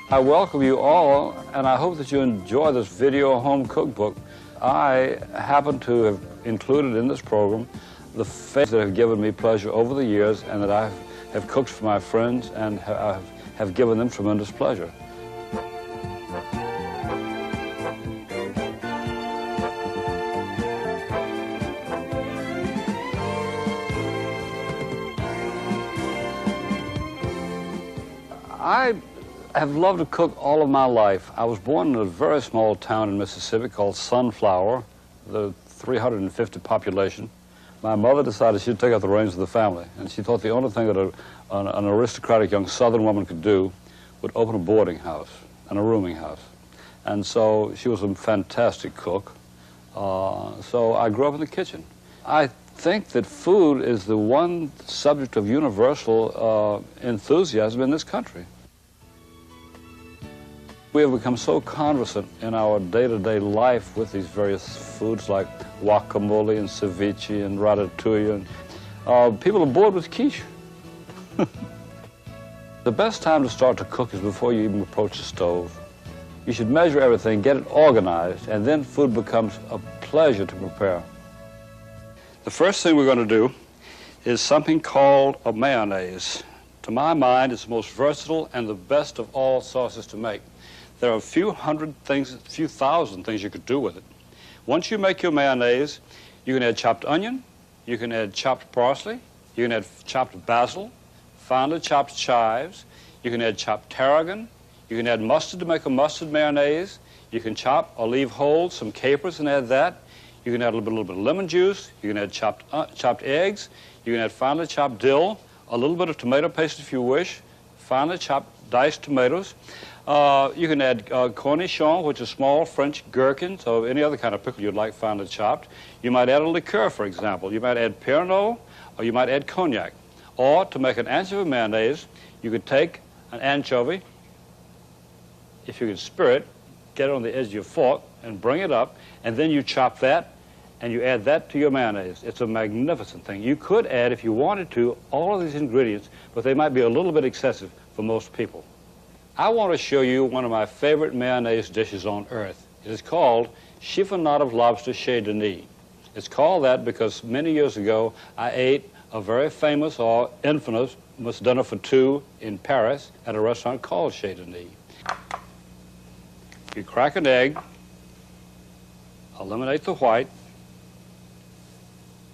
I welcome you all, and I hope that you enjoy this video home cookbook. I happen to have included in this program the favorites that have given me pleasure over the years and that I have cooked for my friends and have given them tremendous pleasure. I have loved to cook all of my life. I was born in a very small town in Mississippi called Sunflower, the 350 population. My mother decided she'd take up the reins of the family, and she thought the only thing that an aristocratic young Southern woman could do would open a boarding house and a rooming house. And so she was a fantastic cook. So I grew up in the kitchen. I think that food is the one subject of universal enthusiasm in this country. We have become so conversant in our day-to-day life with these various foods like guacamole and ceviche and ratatouille, and people are bored with quiche. The best time to start to cook is before you even approach the stove. You should measure everything, get it organized, and then food becomes a pleasure to prepare. The first thing we're going to do is something called a mayonnaise. To my mind, it's the most versatile and the best of all sauces to make. There are a few thousand things you could do with it. Once you make your mayonnaise, you can add chopped onion, you can add chopped parsley, you can add chopped basil, finely chopped chives, you can add chopped tarragon, you can add mustard to make a mustard mayonnaise, you can chop or leave whole some capers and add that, you can add a little bit of lemon juice, you can add chopped eggs, you can add finely chopped dill, a little bit of tomato paste if you wish, finely chopped diced tomatoes. You can add cornichon, which is small French gherkins, or any other kind of pickle you'd like finely chopped. You might add a liqueur, for example. You might add Pernod, or you might add cognac. Or to make an anchovy mayonnaise, you could take an anchovy, if you can spear it, get it on the edge of your fork, and bring it up, and then you chop that, and you add that to your mayonnaise. It's a magnificent thing. You could add, if you wanted to, all of these ingredients, but they might be a little bit excessive for most people. I want to show you one of my favorite mayonnaise dishes on earth. It is called chiffonade of lobster chez Denis. It's called that because many years ago I ate a very famous or infamous dinner for two in Paris at a restaurant called Chez Denis. You crack an egg, eliminate the white.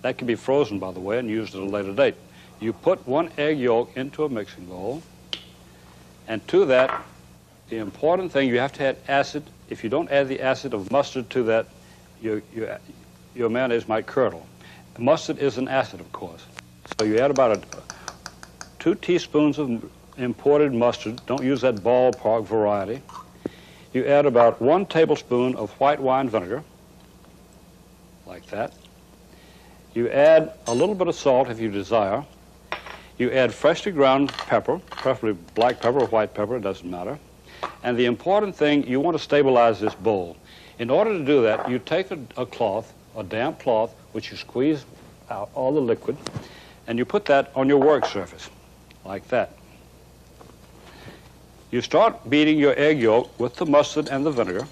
That can be frozen, by the way, and used at a later date. You put one egg yolk into a mixing bowl. And to that, the important thing, you have to add acid. If you don't add the acid of mustard to that, your mayonnaise might curdle. Mustard is an acid, of course. So you add about 2 teaspoons of imported mustard. Don't use that ballpark variety. You add about 1 tablespoon of white wine vinegar, like that. You add a little bit of salt if you desire. You add freshly ground pepper, preferably black pepper or white pepper, it doesn't matter. And the important thing, you want to stabilize this bowl. In order to do that, you take a cloth, a damp cloth, which you squeeze out all the liquid, and you put that on your work surface, like that. You start beating your egg yolk with the mustard and the vinegar,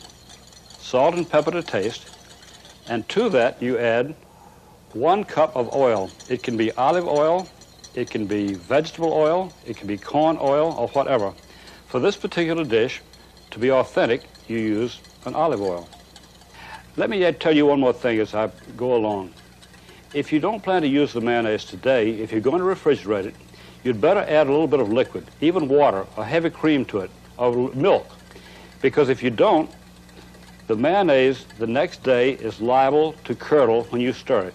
salt and pepper to taste, and to that you add 1 cup of oil. It can be olive oil, it can be vegetable oil, it can be corn oil, or whatever. For this particular dish, to be authentic, you use an olive oil. Let me tell you one more thing as I go along. If you don't plan to use the mayonnaise today, if you're going to refrigerate it, you'd better add a little bit of liquid, even water, or heavy cream to it, or milk. Because if you don't, the mayonnaise the next day is liable to curdle when you stir it.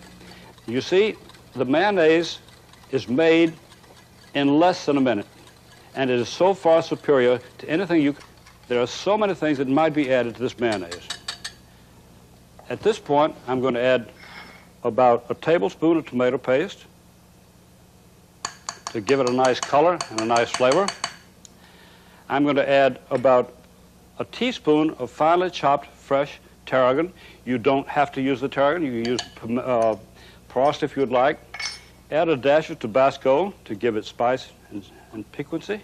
You see, the mayonnaise is made in less than a minute, and it is so far superior to anything there are so many things that might be added to this mayonnaise. At this point, I'm going to add about a tablespoon of tomato paste to give it a nice color and a nice flavor. I'm going to add about a teaspoon of finely chopped fresh tarragon. You don't have to use the tarragon. You can use parsley if you'd like. Add a dash of Tabasco to give it spice and piquancy.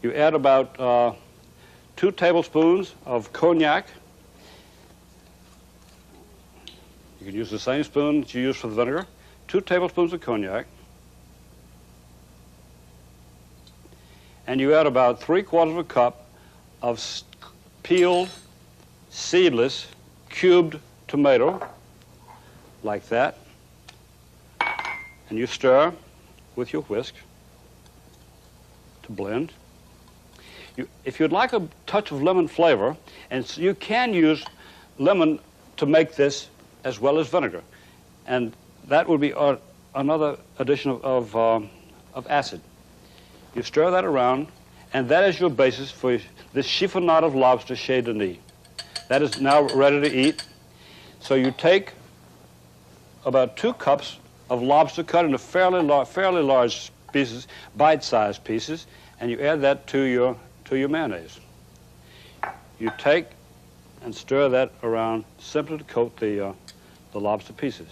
You add about 2 tablespoons of cognac. You can use the same spoon that you use for the vinegar. 2 tablespoons of cognac. And you add about 3/4 of a cup of peeled, seedless, cubed tomato, like that. And you stir with your whisk to blend. If you'd like a touch of lemon flavor, and you can use lemon to make this as well as vinegar, and that would be another addition of acid. You stir that around, and that is your basis for this chiffonade of lobster chez Denis. That is now ready to eat. So you take about 2 cups of lobster cut into fairly large pieces, bite-sized pieces, and you add that to your mayonnaise. You take and stir that around simply to coat the lobster pieces.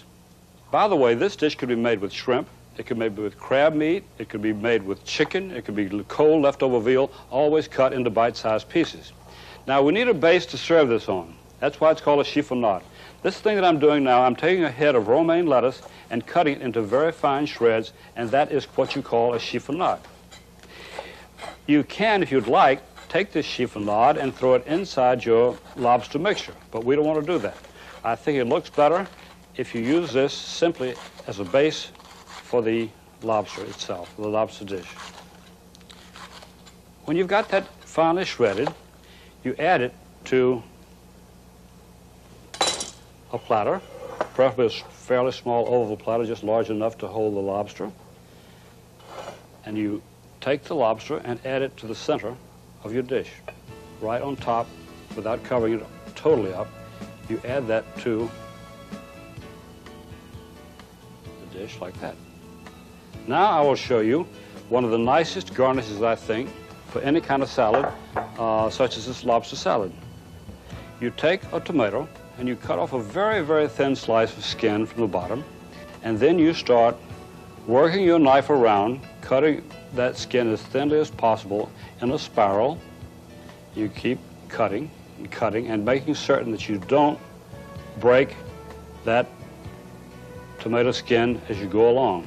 By the way, this dish could be made with shrimp. It could be made with crab meat. It could be made with chicken. It could be cold leftover veal, always cut into bite-sized pieces. Now, we need a base to serve this on. That's why it's called a chiffonade. This thing that I'm doing now, I'm taking a head of romaine lettuce and cutting it into very fine shreds, and that is what you call a chiffonade. You can, if you'd like, take this chiffonade and throw it inside your lobster mixture, but we don't want to do that. I think it looks better if you use this simply as a base for the lobster itself, the lobster dish. When you've got that finely shredded, you add it to a platter, preferably a fairly small oval platter, just large enough to hold the lobster. And you take the lobster and add it to the center of your dish, right on top, without covering it totally up. You add that to the dish like that. Now I will show you one of the nicest garnishes, I think, for any kind of salad, such as this lobster salad. You take a tomato and you cut off a very, very thin slice of skin from the bottom, and then you start working your knife around, cutting that skin as thinly as possible in a spiral. You keep cutting and cutting and making certain that you don't break that tomato skin as you go along.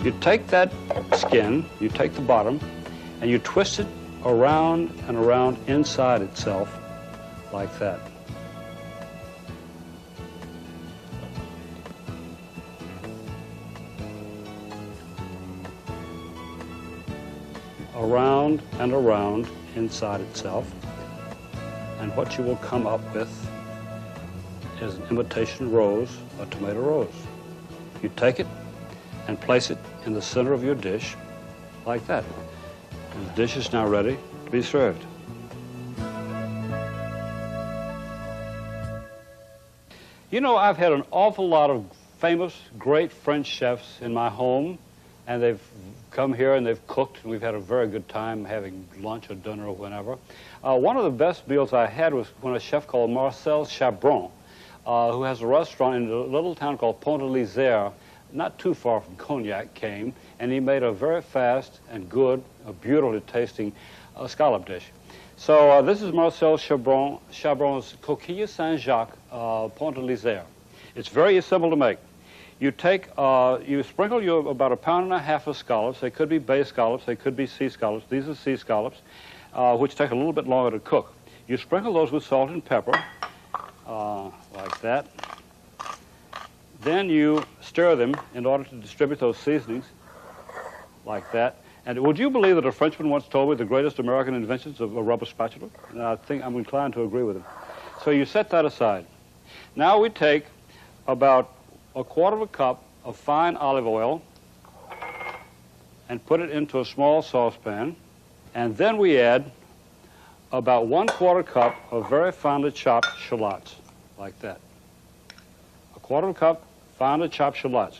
You take that skin, you take the bottom, and you twist it around and around inside itself like that. Around and around inside itself. And what you will come up with is an imitation rose, a tomato rose. You take it and place it in the center of your dish like that. And the dish is now ready to be served. You know, I've had an awful lot of famous, great French chefs in my home, and they've come here and they've cooked, and we've had a very good time having lunch or dinner or whenever. One of the best meals I had was when a chef called Marcel Chabron, who has a restaurant in a little town called Pont-de-l'Isère, not too far from Cognac, came, and he made a very fast and good, beautifully tasting scallop dish. So this is Marcel Chabron's Coquille Saint-Jacques, Pont-de-l'Isère. It's very simple to make. You take, you sprinkle about 1.5 pounds of scallops. They could be bay scallops, they could be sea scallops. These are sea scallops, which take a little bit longer to cook. You sprinkle those with salt and pepper, like that. Then you stir them in order to distribute those seasonings, like that. And would you believe that a Frenchman once told me the greatest American inventions of a rubber spatula? And I think I'm inclined to agree with him. So you set that aside. Now we take about 1/4 cup of fine olive oil and put it into a small saucepan. And then we add about 1/4 cup of very finely chopped shallots, like that. 1/4 cup finely chopped shallots.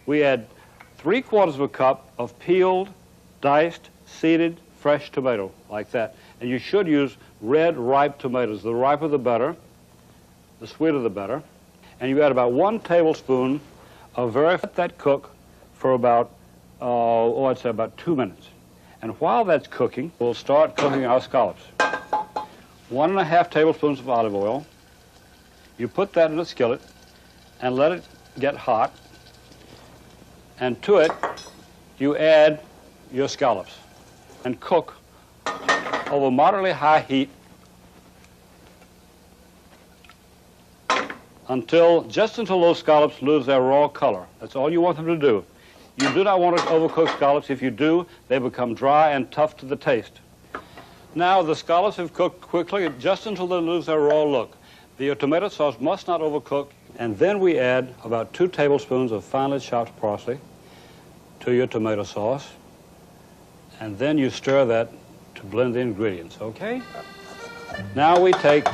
We add 3/4 cup of peeled, diced, seeded, fresh tomato, like that. And you should use red, ripe tomatoes. The riper the better, the sweeter the better. And you add about 1 tablespoon of let that cook for about, I'd say about 2 minutes. And while that's cooking, we'll start cooking our scallops. 1½ tablespoons of olive oil. You put that in a skillet and let it get hot. And to it, you add your scallops and cook over moderately high heat just until those scallops lose their raw color. That's all you want them to do. You do not want to overcook scallops. If you do, they become dry and tough to the taste. Now, the scallops have cooked quickly just until they lose their raw look. The tomato sauce must not overcook. And then we add about 2 tablespoons of finely chopped parsley to your tomato sauce. And then you stir that to blend the ingredients, okay? Now we take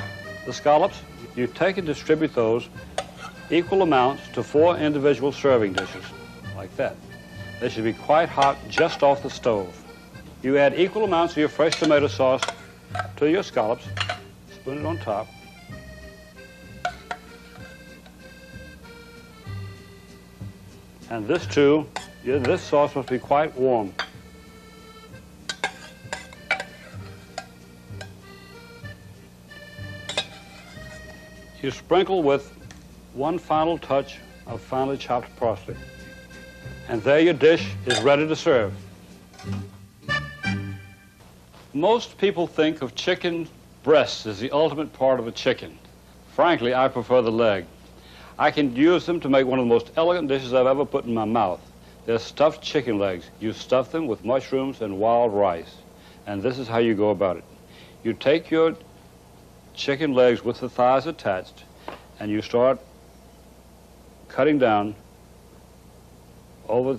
the scallops. You take and distribute those equal amounts to 4 individual serving dishes, like that. They should be quite hot just off the stove. You add equal amounts of your fresh tomato sauce to your scallops, spoon it on top. And this too, this sauce must be quite warm. You sprinkle with 1 final touch of finely chopped parsley. And there your dish is ready to serve. Most people think of chicken breasts as the ultimate part of a chicken. Frankly, I prefer the leg. I can use them to make one of the most elegant dishes I've ever put in my mouth. They're stuffed chicken legs. You stuff them with mushrooms and wild rice. And this is how you go about it. You take your chicken legs with the thighs attached, and you start cutting down over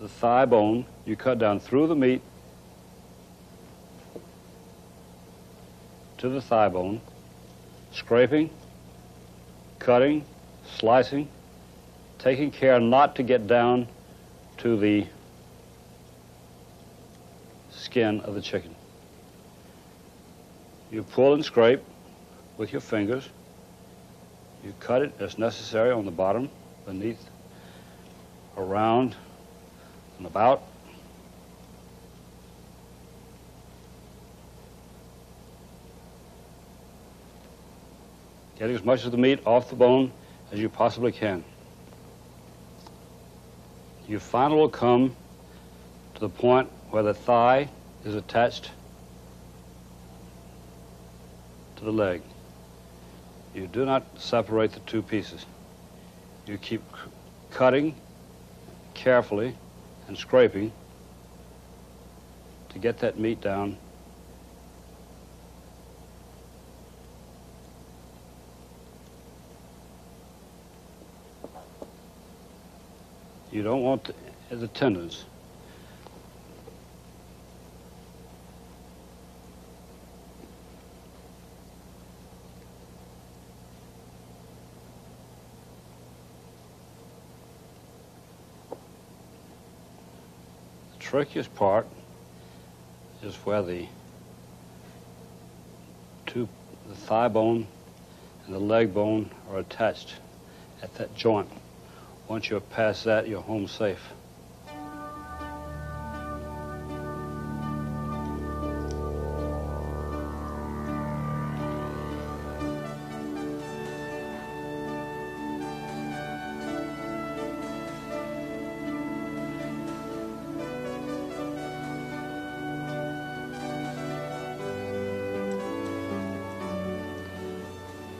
the thigh bone. You cut down through the meat to the thigh bone, scraping, cutting, slicing, taking care not to get down to the skin of the chicken. You pull and scrape with your fingers. You cut it as necessary on the bottom, beneath, around, and about. Getting as much of the meat off the bone as you possibly can. You finally will come to the point where the thigh is attached to the leg. You do not separate the 2 pieces. You keep cutting carefully and scraping to get that meat down. You don't want the tendons. The trickiest part is where the thigh bone and the leg bone are attached at that joint. Once you're past that, you're home safe.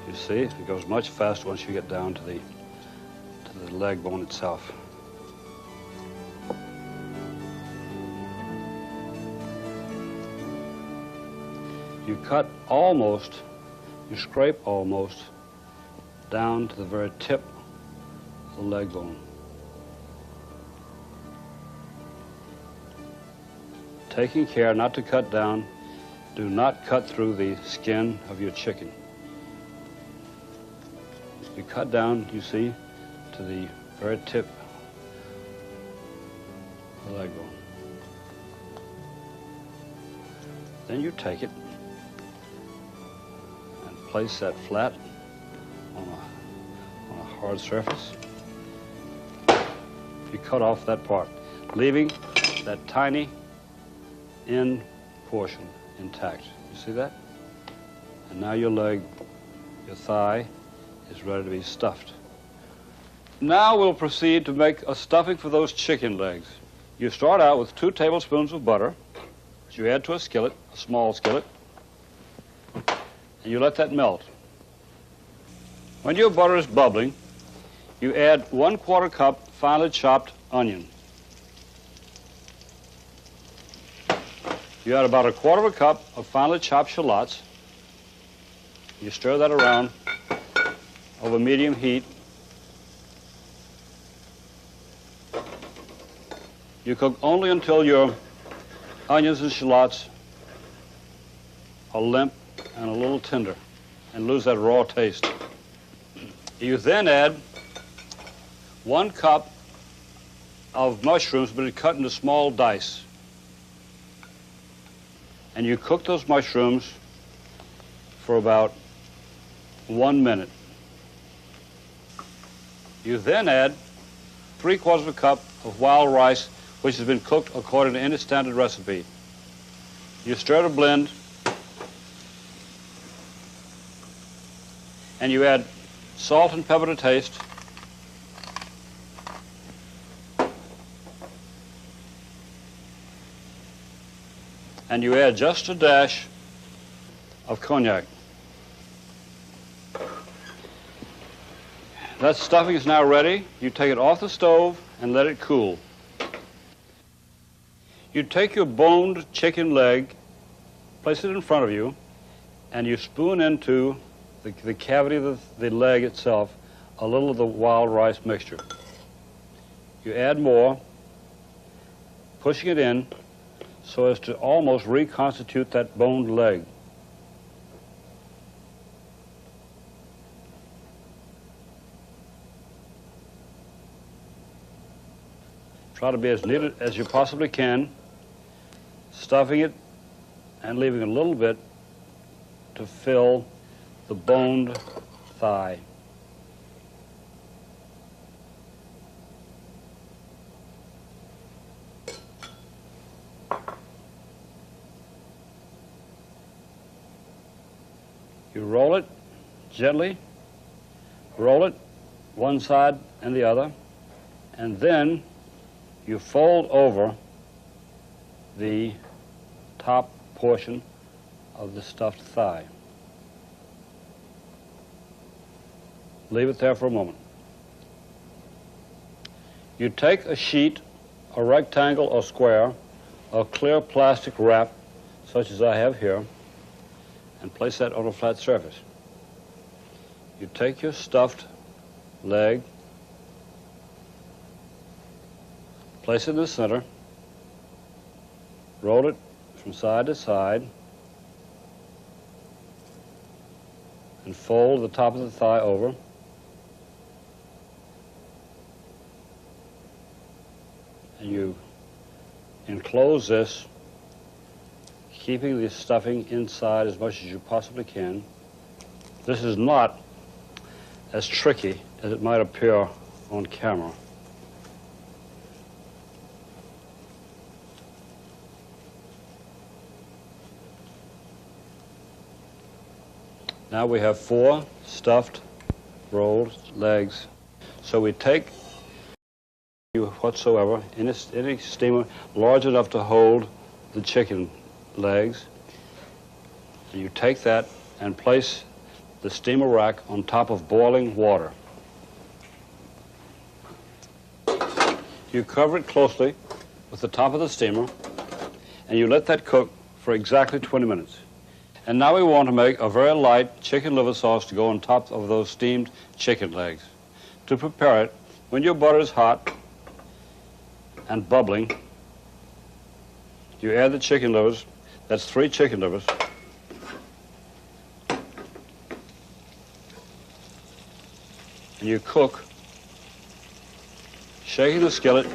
You see, it goes much faster once you get down to the leg bone itself. You cut almost, you scrape almost down to the very tip of the leg bone. Taking care not to cut down Do not cut through the skin of your chicken. You cut down, you see, to the very tip of the leg bone. Then you take it and place that flat on a hard surface. You cut off that part, leaving that tiny end portion intact. You see that? And now your leg, your thigh, is ready to be stuffed. Now we'll proceed to make a stuffing for those chicken legs. You start out with 2 tablespoons of butter, which you add to a skillet, a small skillet, and you let that melt. When your butter is bubbling, you add 1/4 cup finely chopped onion. You add about 1/4 cup of finely chopped shallots. You stir that around over medium heat. You cook only until your onions and shallots are limp and a little tender and lose that raw taste. You then add 1 cup of mushrooms, but cut into small dice. And you cook those mushrooms for about 1 minute. You then add 3/4 cup of wild rice, which has been cooked according to any standard recipe. You stir to blend, and you add salt and pepper to taste. And you add just a dash of cognac. That stuffing is now ready. You take it off the stove and let it cool. You take your boned chicken leg, place it in front of you, and you spoon into the cavity of the leg itself a little of the wild rice mixture. You add more, pushing it in so as to almost reconstitute that boned leg. Try to be as neat as you possibly can, stuffing it and leaving a little bit to fill the boned thigh. You roll it gently, roll it one side and the other, and then you fold over the top portion of the stuffed thigh. Leave it there for a moment. You take a sheet, a rectangle or square, of clear plastic wrap, such as I have here, and place that on a flat surface. You take your stuffed leg, place it in the center, roll it from side to side, and fold the top of the thigh over. And you enclose this, keeping the stuffing inside as much as you possibly can. This is not as tricky as it might appear on camera. Now we have 4 stuffed rolled legs. So we take whatsoever in any steamer large enough to hold the chicken legs. And you take that and place the steamer rack on top of boiling water. You cover it closely with the top of the steamer, and you let that cook for exactly 20 minutes. And now we want to make a very light chicken liver sauce to go on top of those steamed chicken legs. To prepare it, when your butter is hot and bubbling, you add the chicken livers. That's 3 chicken livers. and you cook, shaking the skillet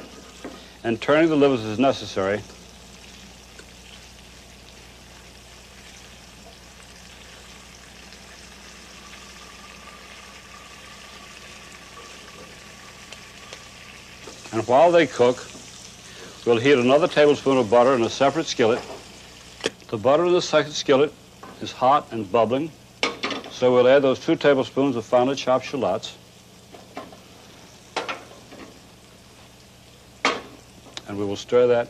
and turning the livers as necessary. And while they cook, we'll heat another tablespoon of butter in a separate skillet. The butter in the second skillet is hot and bubbling, so we'll add those 2 tablespoons of finely chopped shallots. And we will stir that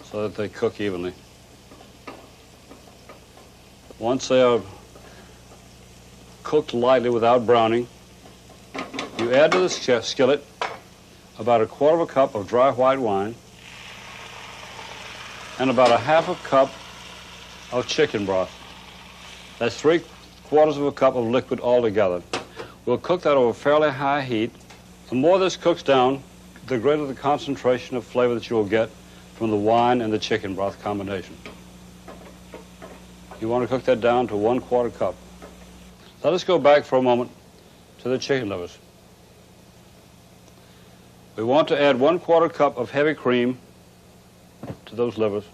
so that they cook evenly. Once they are cooked lightly without browning, you add to the skillet about 1/4 cup of dry white wine and about 1/2 cup of chicken broth. That's 3/4 cup of liquid altogether. We'll cook that over fairly high heat. The more this cooks down, the greater the concentration of flavor that you will get from the wine and the chicken broth combination. You want to cook that down to 1/4 cup. Let us go back for a moment to the chicken livers. We want to add 1/4 cup of heavy cream to those livers.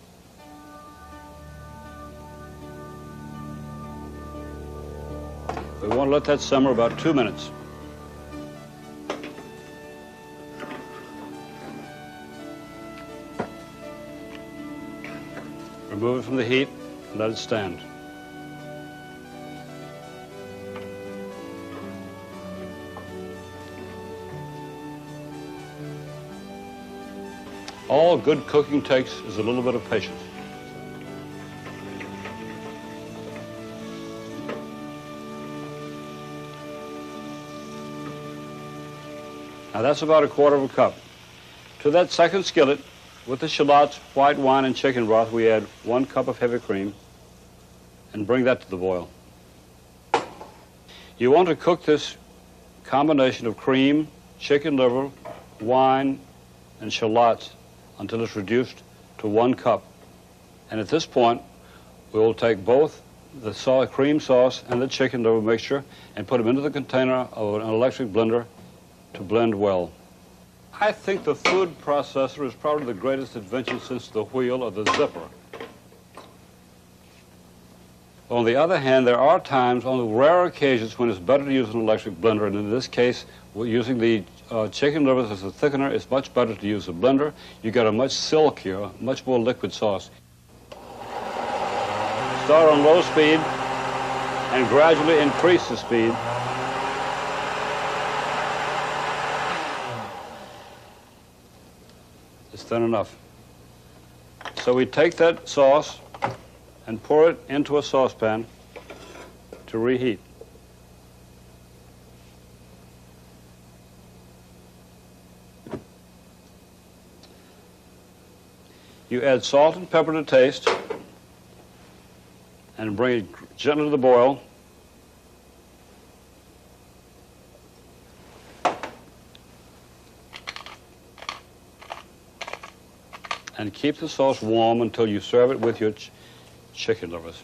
We want to let that simmer about 2 minutes. Remove it from the heat and let it stand. All good cooking takes is a little bit of patience. Now that's about 1/4 cup. To that second skillet, with the shallots, white wine, and chicken broth, we add 1 cup of heavy cream and bring that to the boil. You want to cook this combination of cream, chicken liver, wine, and shallots until it's reduced to 1 cup. And at this point, we will take both the cream sauce and the chicken liver mixture and put them into the container of an electric blender to blend well. I think the food processor is probably the greatest invention since the wheel or the zipper. On the other hand, there are times, on the rare occasions, when it's better to use an electric blender, and in this case, we're using the chicken livers as a thickener. It's much better to use a blender. You get a much silkier, much more liquid sauce. Start on low speed and gradually increase the speed. It's thin enough. So we take that sauce and pour it into a saucepan to reheat. You add salt and pepper to taste and bring it gently to the boil. And keep the sauce warm until you serve it with your chicken livers.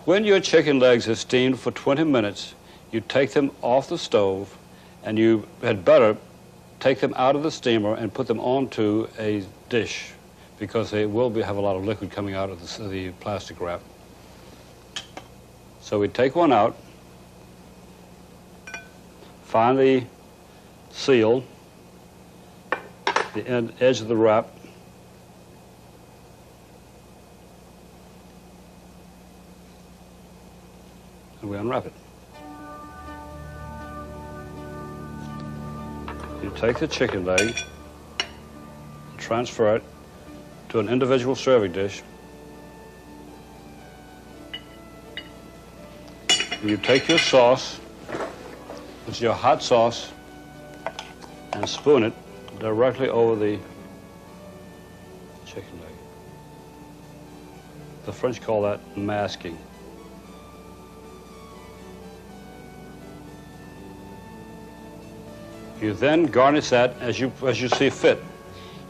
When your chicken legs are steamed for 20 minutes, you take them off the stove, and you had better take them out of the steamer and put them onto a dish, because they will have a lot of liquid coming out of the plastic wrap. So we take one out, find the seal, the edge of the wrap, and we unwrap it. You take the chicken leg, transfer it to an individual serving dish. You take your sauce, which is your hot sauce, and spoon it directly over the chicken leg. The French call that masking. You then garnish that as you see fit.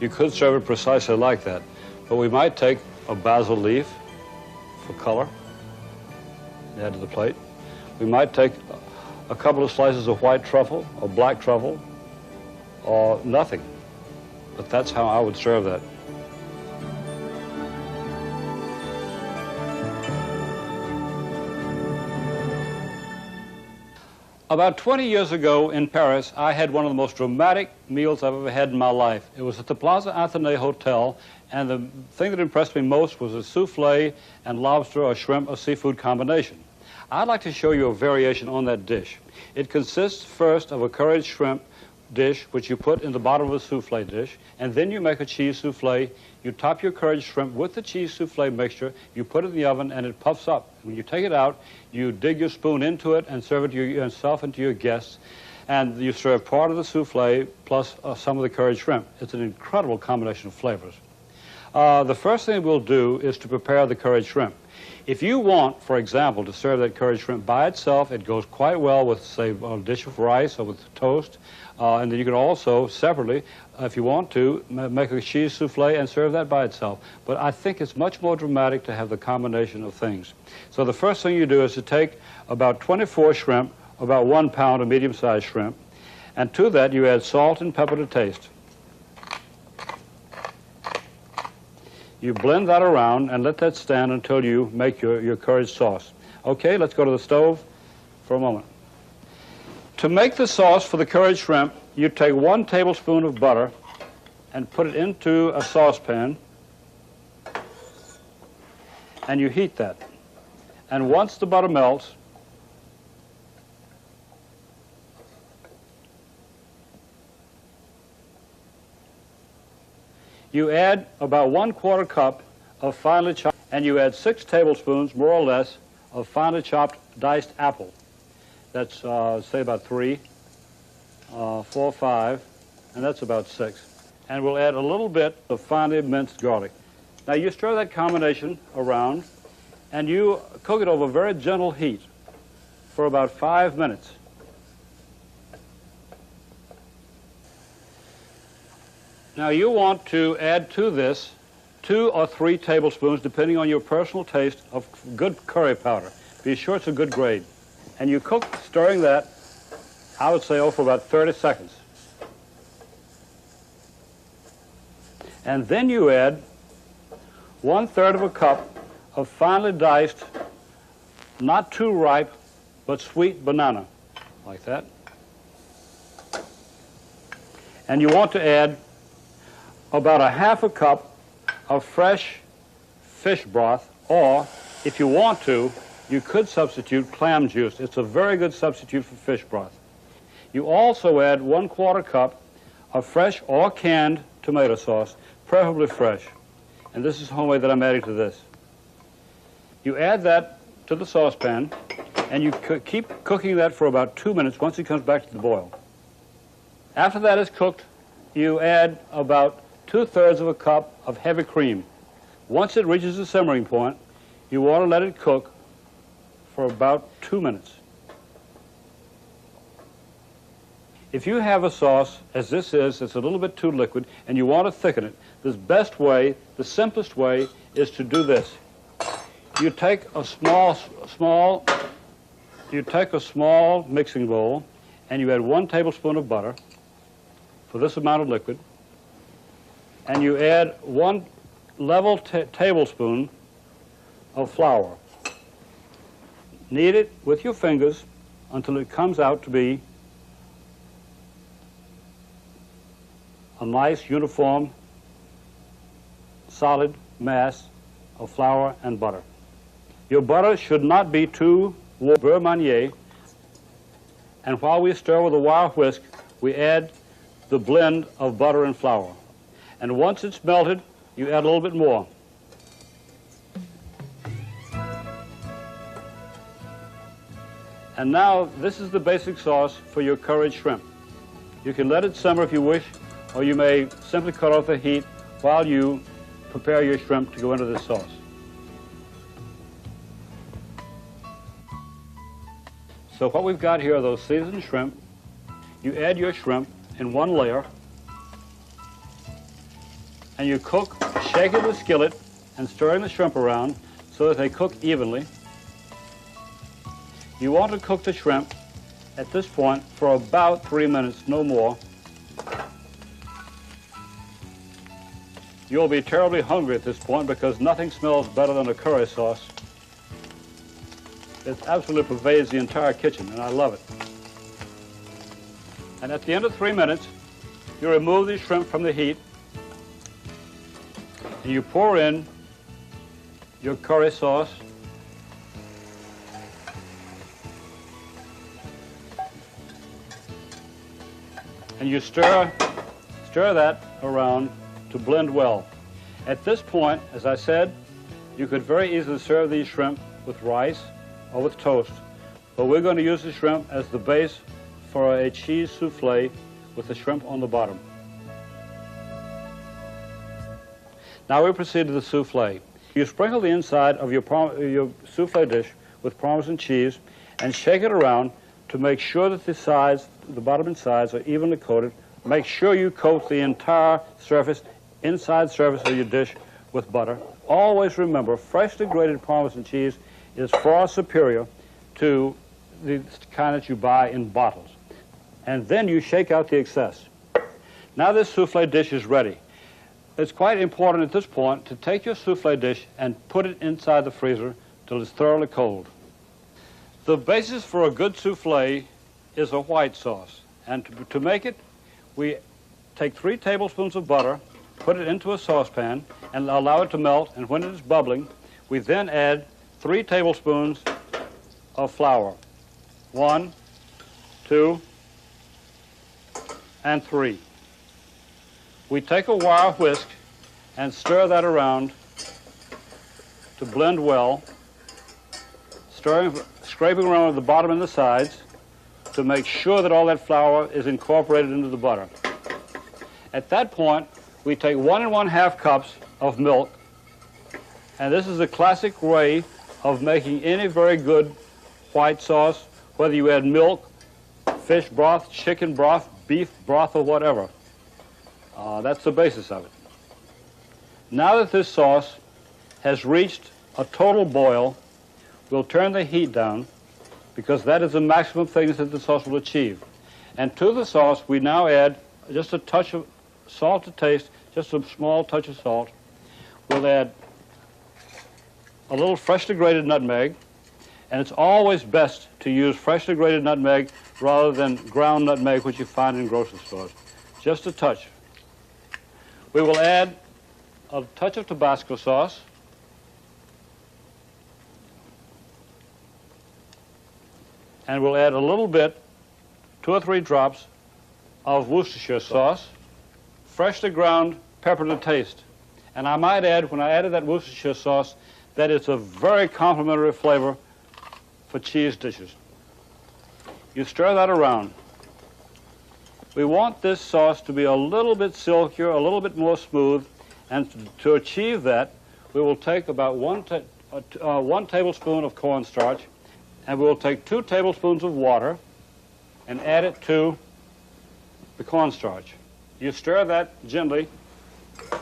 You could serve it precisely like that, but we might take a basil leaf for color, add to the plate. We might take a couple of slices of white truffle or black truffle or nothing. But that's how I would serve that. About 20 years ago in Paris, I had one of the most dramatic meals I've ever had in my life. It was at the Plaza Athénée Hotel, and the thing that impressed me most was a souffle and lobster or shrimp or seafood combination. I'd like to show you a variation on that dish. It consists first of a curried shrimp dish, which you put in the bottom of a souffle dish, and then you make a cheese souffle. You top your curried shrimp with the cheese souffle mixture, you put it in the oven, and it puffs up. When you take it out, you dig your spoon into it and serve it to yourself and to your guests, and you serve part of the souffle plus some of the curried shrimp. It's an incredible combination of flavors. The first thing we'll do is to prepare the curried shrimp. If you want, for example, to serve that curried shrimp by itself, it goes quite well with, say, a dish of rice or with toast. And then you can also, separately, if you want to, make a cheese souffle and serve that by itself. But I think it's much more dramatic to have the combination of things. So the first thing you do is to take about 24 shrimp, about 1 pound of medium-sized shrimp, and to that you add salt and pepper to taste. You blend that around and let that stand until you make your curried sauce. Okay, let's go to the stove for a moment. To make the sauce for the curried shrimp, you take 1 tablespoon of butter and put it into a saucepan, and you heat that. And once the butter melts, you add about 1/4 cup of finely chopped, and you add 6 tablespoons, more or less, of finely chopped diced apple. That's, say, about 3, 4, 5, and that's about 6. And we'll add a little bit of finely minced garlic. Now, you stir that combination around, and you cook it over very gentle heat for about 5 minutes. Now, you want to add to this 2 or 3 tablespoons, depending on your personal taste, of good curry powder. Be sure it's a good grade. And you cook, stirring that, I would say, for about 30 seconds. And then you add 1/3 of a cup of finely diced, not too ripe, but sweet banana, like that. And you want to add about 1/2 cup of fresh fish broth, or if you want to, you could substitute clam juice. It's a very good substitute for fish broth. You also add 1/4 cup of fresh or canned tomato sauce, preferably fresh. And this is homemade that I'm adding to this. You add that to the saucepan, and you keep cooking that for about 2 minutes once it comes back to the boil. After that is cooked, you add about 2/3 of a cup of heavy cream. Once it reaches the simmering point, you want to let it cook for about 2 minutes. If you have a sauce, as this is, it's a little bit too liquid, and you want to thicken it, the best way, the simplest way, is to do this. You take a small mixing bowl, and you add 1 tablespoon of butter for this amount of liquid, and you add 1 level tablespoon of flour. Knead it with your fingers until it comes out to be a nice, uniform, solid mass of flour and butter. Your butter should not be too warm, beurre manier, and while we stir with a wire whisk, we add the blend of butter and flour. And once it's melted, you add a little bit more. And now, this is the basic sauce for your curried shrimp. You can let it simmer if you wish, or you may simply cut off the heat while you prepare your shrimp to go into this sauce. So what we've got here are those seasoned shrimp. You add your shrimp in 1 layer, and you cook, shaking the skillet and stirring the shrimp around so that they cook evenly. You want to cook the shrimp at this point for about 3 minutes, no more. You'll be terribly hungry at this point because nothing smells better than a curry sauce. It absolutely pervades the entire kitchen, and I love it. And at the end of 3 minutes, you remove the shrimp from the heat, and you pour in your curry sauce. And you stir that around to blend well. At this point, as I said, you could very easily serve these shrimp with rice or with toast, but we're going to use the shrimp as the base for a cheese souffle with the shrimp on the bottom. Now we proceed to the souffle. You sprinkle the inside of your souffle dish with Parmesan cheese and shake it around to make sure that the sides, the bottom and sides, are evenly coated. Make sure you coat the entire surface, inside surface of your dish with butter. Always remember, freshly grated Parmesan cheese is far superior to the kind that you buy in bottles. And then you shake out the excess. Now this souffle dish is ready. It's quite important at this point to take your souffle dish and put it inside the freezer till it's thoroughly cold. The basis for a good souffle is a white sauce. And to make it, we take 3 tablespoons of butter, put it into a saucepan, and allow it to melt. And when it is bubbling, we then add 3 tablespoons of flour. 1, 2, and 3. We take a wire whisk and stir that around to blend well, scraping around at the bottom and the sides to make sure that all that flour is incorporated into the butter. At that point, we take 1 1/2 cups of milk, and this is a classic way of making any very good white sauce, whether you add milk, fish broth, chicken broth, beef broth, or whatever. That's the basis of it. Now that this sauce has reached a total boil, we'll turn the heat down because that is the maximum thickness that the sauce will achieve. And to the sauce, we now add just a touch of salt to taste, just a small touch of salt. We'll add a little freshly grated nutmeg, and it's always best to use freshly grated nutmeg rather than ground nutmeg, which you find in grocery stores. Just a touch. We will add a touch of Tabasco sauce, and we'll add a little bit, 2 or 3 drops of Worcestershire sauce, freshly ground pepper to taste. And I might add, when I added that Worcestershire sauce, that it's a very complimentary flavor for cheese dishes. You stir that around. We want this sauce to be a little bit silkier, a little bit more smooth, and to achieve that, we will take about 1 tablespoon of cornstarch, and we will take 2 tablespoons of water and add it to the cornstarch. You stir that gently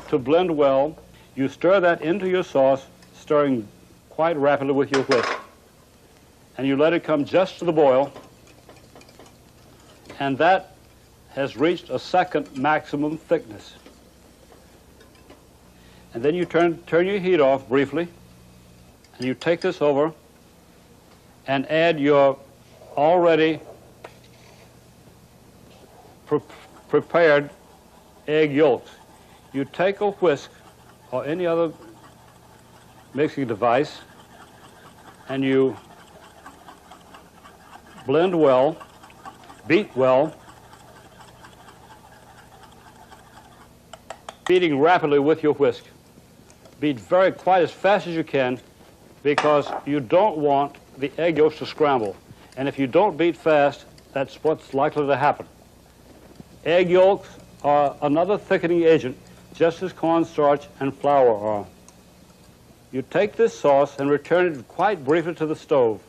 to blend well. You stir that into your sauce, stirring quite rapidly with your whisk. And you let it come just to the boil, and that has reached a second maximum thickness. And then you turn your heat off briefly, and you take this over and add your already prepared egg yolks. You take a whisk or any other mixing device, and you blend well, beat well, beating rapidly with your whisk. Beat quite as fast as you can, because you don't want the egg yolks to scramble. And if you don't beat fast, that's what's likely to happen. Egg yolks are another thickening agent, just as cornstarch and flour are. You take this sauce and return it quite briefly to the stove.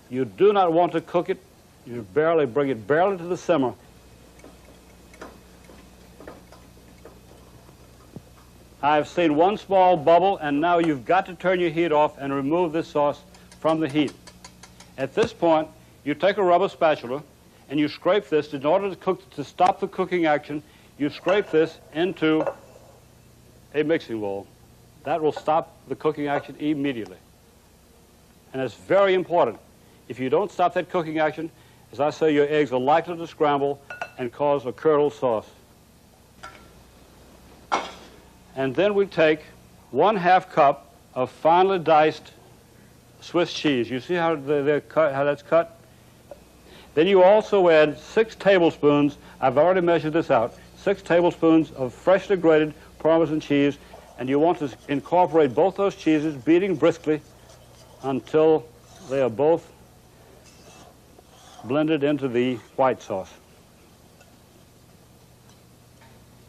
You do not want to cook it. You bring it barely to the simmer. I've seen 1 small bubble, and now you've got to turn your heat off and remove this sauce from the heat. At this point, you take a rubber spatula and you scrape this. In order to stop the cooking action, you scrape this into a mixing bowl. That will stop the cooking action immediately. And it's very important. If you don't stop that cooking action, as I say, your eggs are likely to scramble and cause a curdled sauce. And then we take 1/2 cup of finely diced Swiss cheese. You see how that's cut? Then you also add 6 tablespoons, I've already measured this out, 6 tablespoons of freshly grated Parmesan cheese, and you want to incorporate both those cheeses, beating briskly until they are both blended into the white sauce.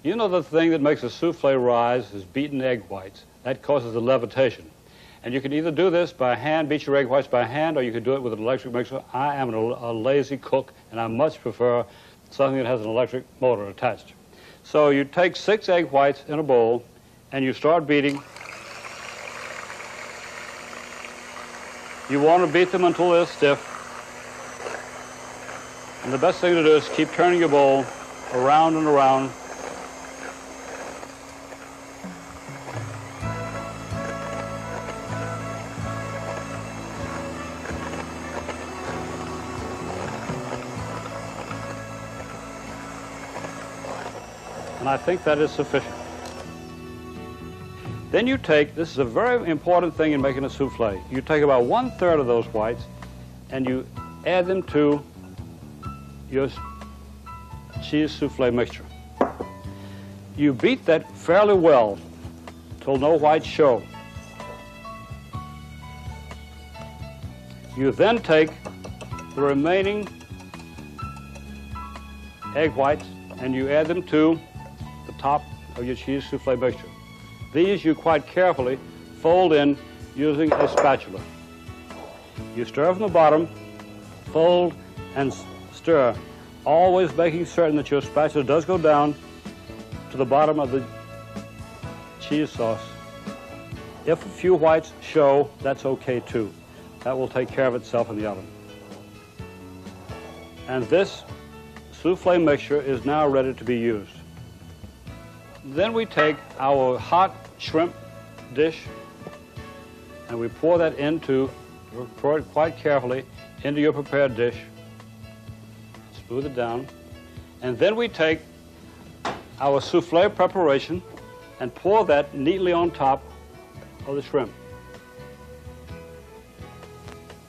You know the thing that makes a souffle rise is beaten egg whites. That causes the levitation. And you can either do this by hand, beat your egg whites by hand, or you can do it with an electric mixer. I am a lazy cook, and I much prefer something that has an electric motor attached. So you take 6 egg whites in a bowl, and you start beating. You want to beat them until they're stiff. And the best thing to do is keep turning your bowl around and around. And I think that is sufficient. Then you take, this is a very important thing in making a souffle, you take about 1/3 of those whites and you add them to your cheese souffle mixture. You beat that fairly well till no whites show. You then take the remaining egg whites and you add them to the top of your cheese souffle mixture. These you quite carefully fold in using a spatula. You stir from the bottom, fold and stir, always making certain that your spatula does go down to the bottom of the cheese sauce. If a few whites show, that's okay too. That will take care of itself in the oven. And this souffle mixture is now ready to be used. Then we take our hot shrimp dish and we pour that pour it quite carefully into your prepared dish. Smooth it down. And then we take our souffle preparation and pour that neatly on top of the shrimp.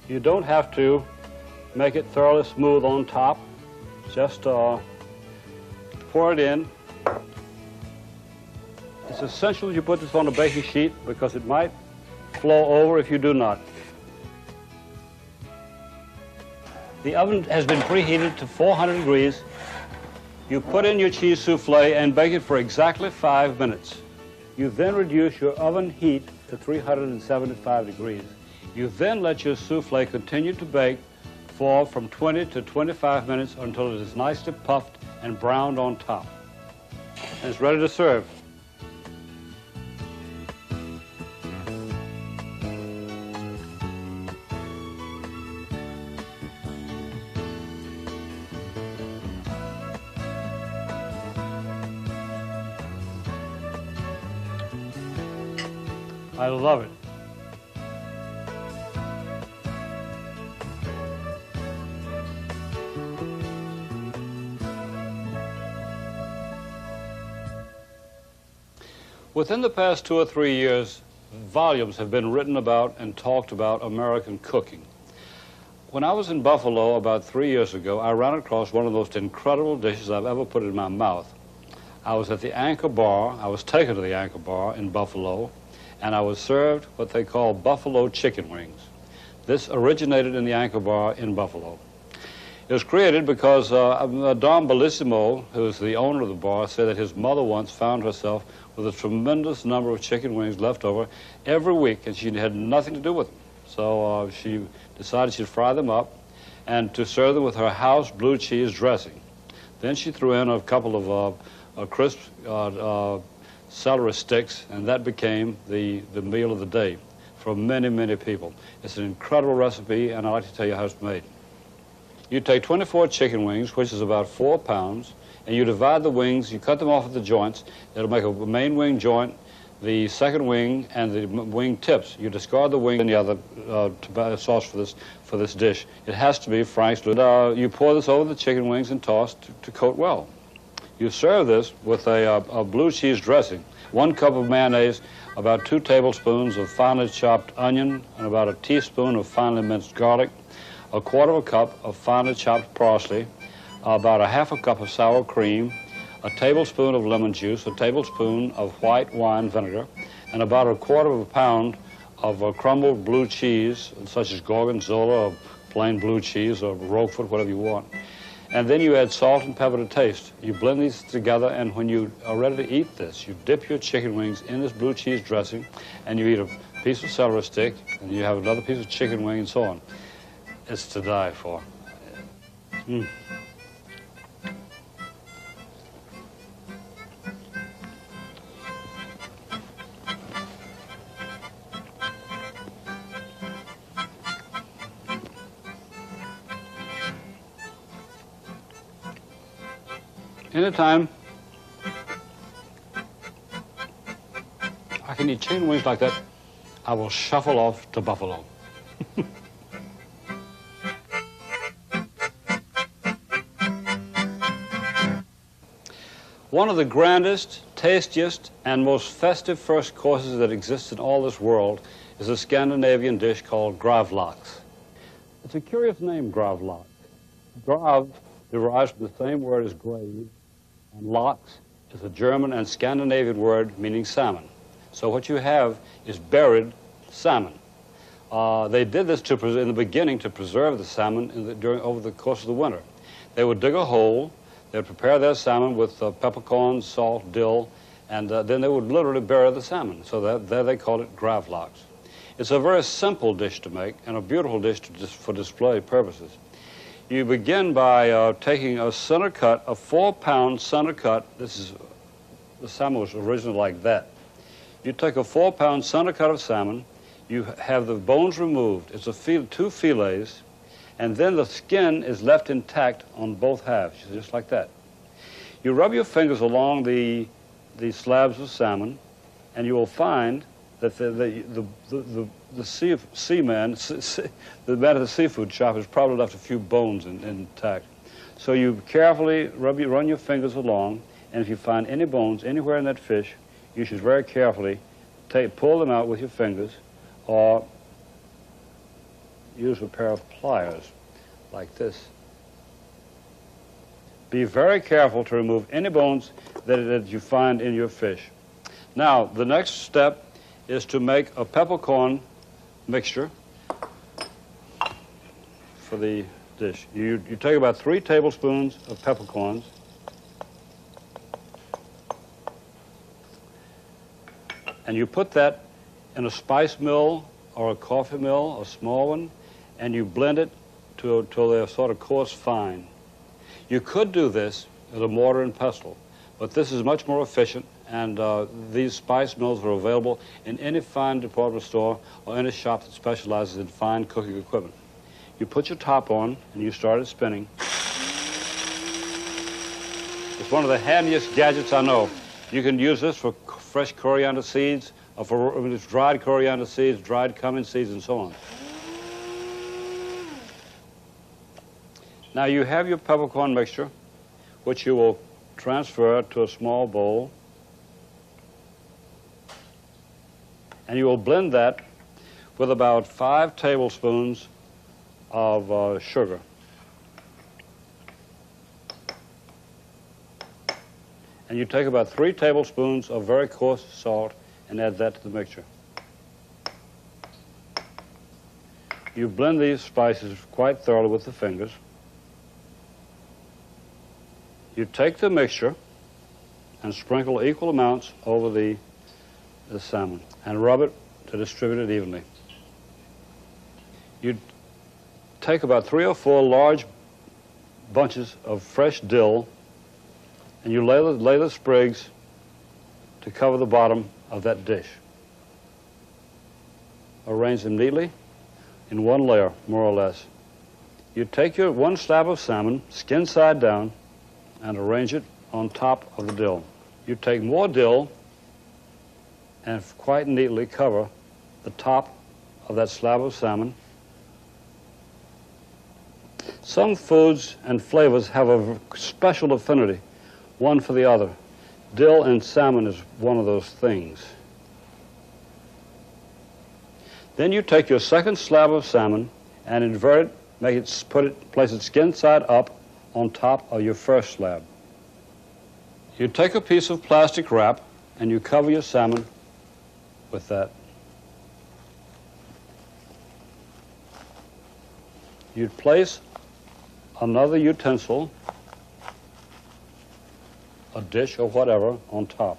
You don't have to make it thoroughly smooth on top. Just pour it in. It's essential that you put this on a baking sheet because it might flow over if you do not. The oven has been preheated to 400 degrees. You put in your cheese souffle and bake it for exactly 5 minutes. You then reduce your oven heat to 375 degrees. You then let your souffle continue to bake for from 20 to 25 minutes until it is nicely puffed and browned on top. And it's ready to serve. I love it. Within the past 2 or 3 years, volumes have been written about and talked about American cooking. When I was in Buffalo about 3 years ago, I ran across one of the most incredible dishes I've ever put in my mouth. I was at the Anchor Bar. I was taken to the Anchor Bar in Buffalo, and I was served what they call buffalo chicken wings. This originated in the Anchor Bar in Buffalo. It was created because Don Bellissimo, who is the owner of the bar, said that his mother once found herself with a tremendous number of chicken wings left over every week, and she had nothing to do with them. So she decided she'd fry them up and to serve them with her house blue cheese dressing. Then she threw in a couple of crisp celery sticks, and that became the meal of the day for many, many people. It's an incredible recipe, and I'd like to tell you how it's made. You take 24 chicken wings, which is about 4 pounds, and you divide the wings, you cut them off at the joints. It'll make a main wing joint, the second wing, and the wing tips. You discard the wing and the other sauce for this dish. It has to be Frank's. You pour this over the chicken wings and toss to coat well. You serve this with a blue cheese dressing. 1 cup of mayonnaise, about 2 tablespoons of finely chopped onion, and about a teaspoon of finely minced garlic, 1/4 cup of finely chopped parsley, about 1/2 cup of sour cream, a tablespoon of lemon juice, a tablespoon of white wine vinegar, and about 1/4 pound of crumbled blue cheese, such as Gorgonzola or plain blue cheese or Roquefort, whatever you want. And then you add salt and pepper to taste. You blend these together, and when you are ready to eat this, you dip your chicken wings in this blue cheese dressing, and you eat a piece of celery stick, and you have another piece of chicken wing, and so on. It's to die for. Mm. Anytime I can eat chicken wings like that, I will shuffle off to Buffalo. One of the grandest, tastiest, and most festive first courses that exists in all this world is a Scandinavian dish called gravlax. It's a curious name, gravlax. Grav derives from the same word as grave, and lax is a German and Scandinavian word meaning salmon. So what you have is buried salmon. They did this in the beginning to preserve the salmon over the course of the winter. They would dig a hole, they would prepare their salmon with peppercorns, salt, dill, and then they would literally bury the salmon. So there they called it gravlax. It's a very simple dish to make and a beautiful dish for display purposes. You begin by taking a center cut, a 4-pound center cut. The salmon was originally like that. You take a 4-pound center cut of salmon, you have the bones removed. It's 2 fillets, and then the skin is left intact on both halves, just like that. You rub your fingers along the slabs of salmon, and you will find that the man at the seafood shop has probably left a few bones intact. So you carefully run your fingers along, and if you find any bones anywhere in that fish, you should very carefully pull them out with your fingers, or use a pair of pliers like this. Be very careful to remove any bones that you find in your fish. Now, the next step is to make a peppercorn mixture for the dish. You take about 3 tablespoons of peppercorns, and you put that in a spice mill or a coffee mill, a small one, and you blend it till they're sort of coarse fine. You could do this with a mortar and pestle, but this is much more efficient, and these spice mills are available in any fine department store or any shop that specializes in fine cooking equipment. You put your top on, and you start it spinning. It's one of the handiest gadgets I know. You can use this for fresh coriander seeds, or for dried coriander seeds, dried cumin seeds, and so on. Now you have your peppercorn mixture, which you will transfer to a small bowl. And you will blend that with about 5 tablespoons of sugar. And you take about 3 tablespoons of very coarse salt and add that to the mixture. You blend these spices quite thoroughly with the fingers. You take the mixture and sprinkle equal amounts over the salmon and rub it to distribute it evenly. You take about 3 or 4 large bunches of fresh dill, and you lay the sprigs to cover the bottom of that dish. Arrange them neatly in one layer, more or less. You take your one slab of salmon, skin side down, and arrange it on top of the dill. You take more dill and quite neatly cover the top of that slab of salmon. Some foods and flavors have a special affinity, one for the other. Dill and salmon is one of those things. Then you take your second slab of salmon and invert it, place it skin side up on top of your first slab. You take a piece of plastic wrap and you cover your salmon with that. You'd place another utensil, a dish or whatever, on top.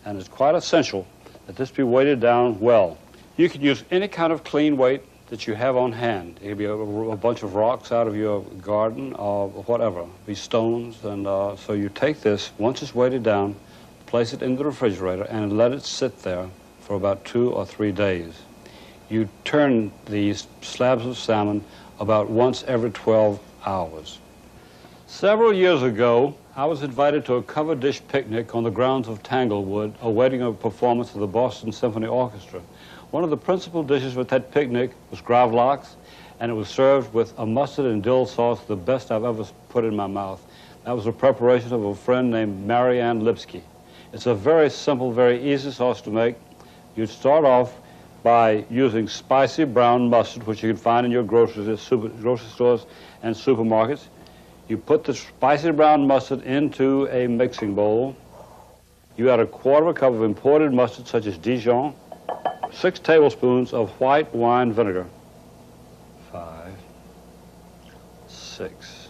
And it's quite essential that this be weighted down well. You can use any kind of clean weight that you have on hand. It could be a bunch of rocks out of your garden or whatever, be stones. And so you take this, once it's weighted down, place it in the refrigerator and let it sit there for about 2 or 3 days. You turn these slabs of salmon about once every 12 hours. Several years ago, I was invited to a covered dish picnic on the grounds of Tanglewood, awaiting a performance of the Boston Symphony Orchestra. One of the principal dishes with that picnic was gravlax, and it was served with a mustard and dill sauce, the best I've ever put in my mouth. That was a preparation of a friend named Marianne Lipsky. It's a very simple, very easy sauce to make. You'd start off by using spicy brown mustard, which you can find in your grocery stores and supermarkets. You put the spicy brown mustard into a mixing bowl. You add 1/4 cup of imported mustard, such as Dijon, 6 tablespoons of white wine vinegar. 5, 6.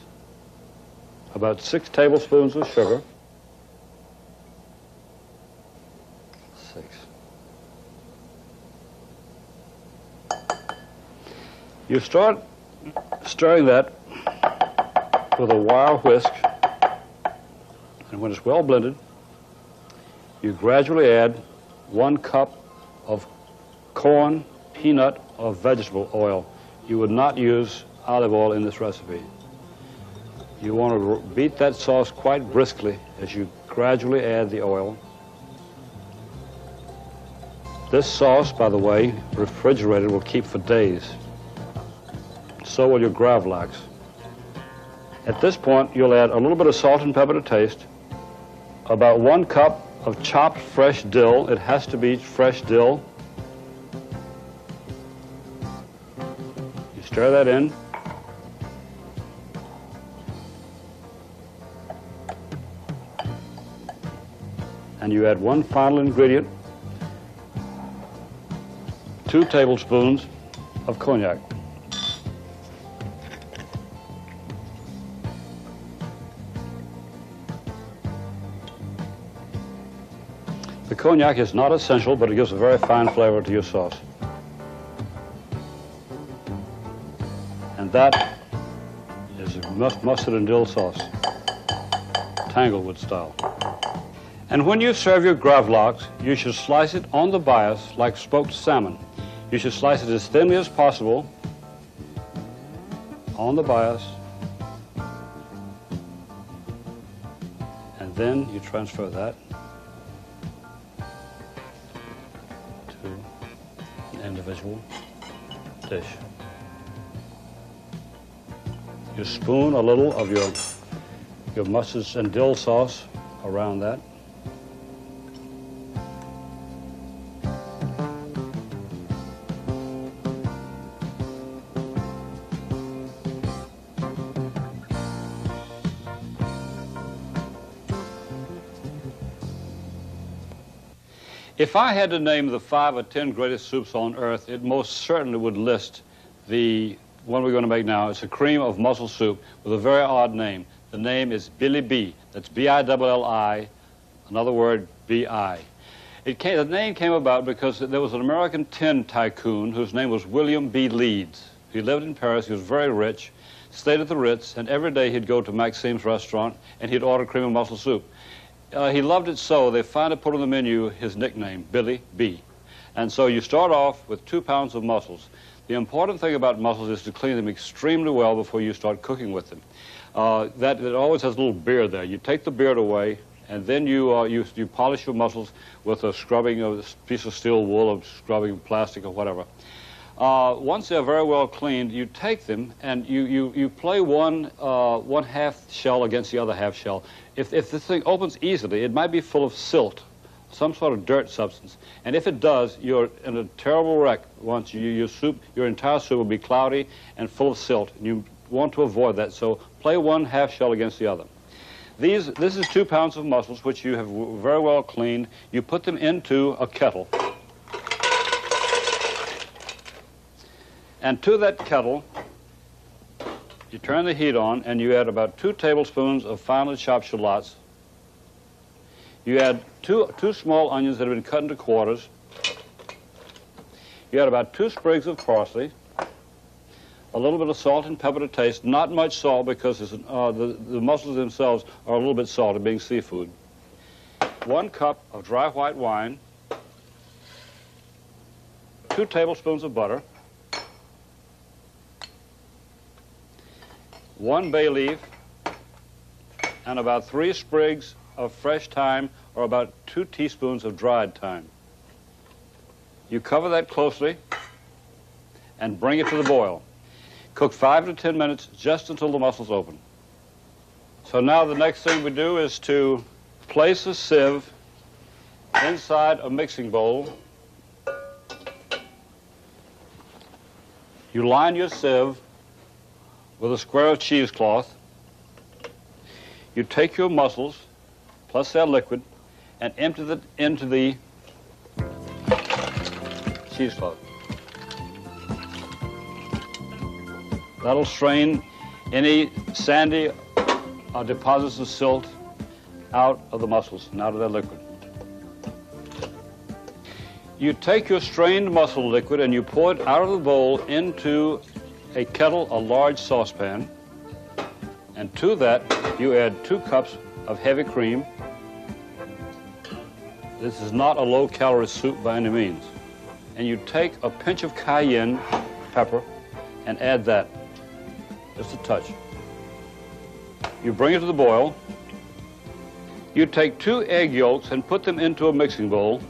About 6 tablespoons of sugar. 6. You start stirring that with a wire whisk, and when it's well blended, you gradually add 1 cup of corn, peanut, or vegetable oil. You would not use olive oil in this recipe. You want to beat that sauce quite briskly as you gradually add the oil. This sauce, by the way, refrigerated, will keep for days. So will your gravlax. At this point, you'll add a little bit of salt and pepper to taste, about 1 cup of chopped fresh dill. It has to be fresh dill. You stir that in. And you add one final ingredient, 2 tablespoons of cognac. The cognac is not essential, but it gives a very fine flavor to your sauce. And that is a mustard and dill sauce, Tanglewood style. And when you serve your gravlax, you should slice it on the bias like smoked salmon. You should slice it as thinly as possible on the bias, and then you transfer that to an individual dish. You spoon a little of your mustards and dill sauce around that. If I had to name the 5 or 10 greatest soups on earth, it most certainly would list the one we're going to make now. It's a cream of mussel soup with a very odd name. The name is Billy B. That's B-I-L-L-I, another word, B-I. The name came about because there was an American tin tycoon whose name was William B. Leeds. He lived in Paris. He was very rich, stayed at the Ritz, and every day he'd go to Maxime's restaurant and he'd order cream of mussel soup. He loved it so they finally put on the menu his nickname, Billy B. And so you start off with 2 pounds of mussels. The important thing about mussels is to clean them extremely well before you start cooking with them. It always has a little beard there. You take the beard away, and then you polish your mussels with a scrubbing of a piece of steel wool or scrubbing plastic or whatever. Once they're very well cleaned, you take them and you play one half shell against the other half shell. If this thing opens easily, it might be full of silt, some sort of dirt substance. And if it does, you're in a terrible wreck. Once your entire soup will be cloudy and full of silt. And you want to avoid that, so play one half shell against the other. This is 2 pounds of mussels, which you have very well cleaned. You put them into a kettle. And to that kettle, you turn the heat on, and you add about 2 tablespoons of finely chopped shallots. You add two small onions that have been cut into quarters. You add about 2 sprigs of parsley, a little bit of salt and pepper to taste, not much salt because the mussels themselves are a little bit salty, being seafood. 1 cup of dry white wine, 2 tablespoons of butter, 1 bay leaf, and about 3 sprigs of fresh thyme, or about 2 teaspoons of dried thyme. You cover that closely and bring it to the boil. Cook 5 to 10 minutes, just until the mussels open. So now the next thing we do is to place a sieve inside a mixing bowl. You line your sieve with a square of cheesecloth. You take your mussels, plus their liquid, and empty it into the cheesecloth. That'll strain any sandy deposits of silt out of the mussels and out of their liquid. You take your strained mussel liquid and you pour it out of the bowl into a kettle, a large saucepan, and to that you add 2 cups of heavy cream. This is not a low-calorie soup by any means. And you take a pinch of cayenne pepper and add that, just a touch. You bring it to the boil. You take 2 egg yolks and put them into a mixing bowl.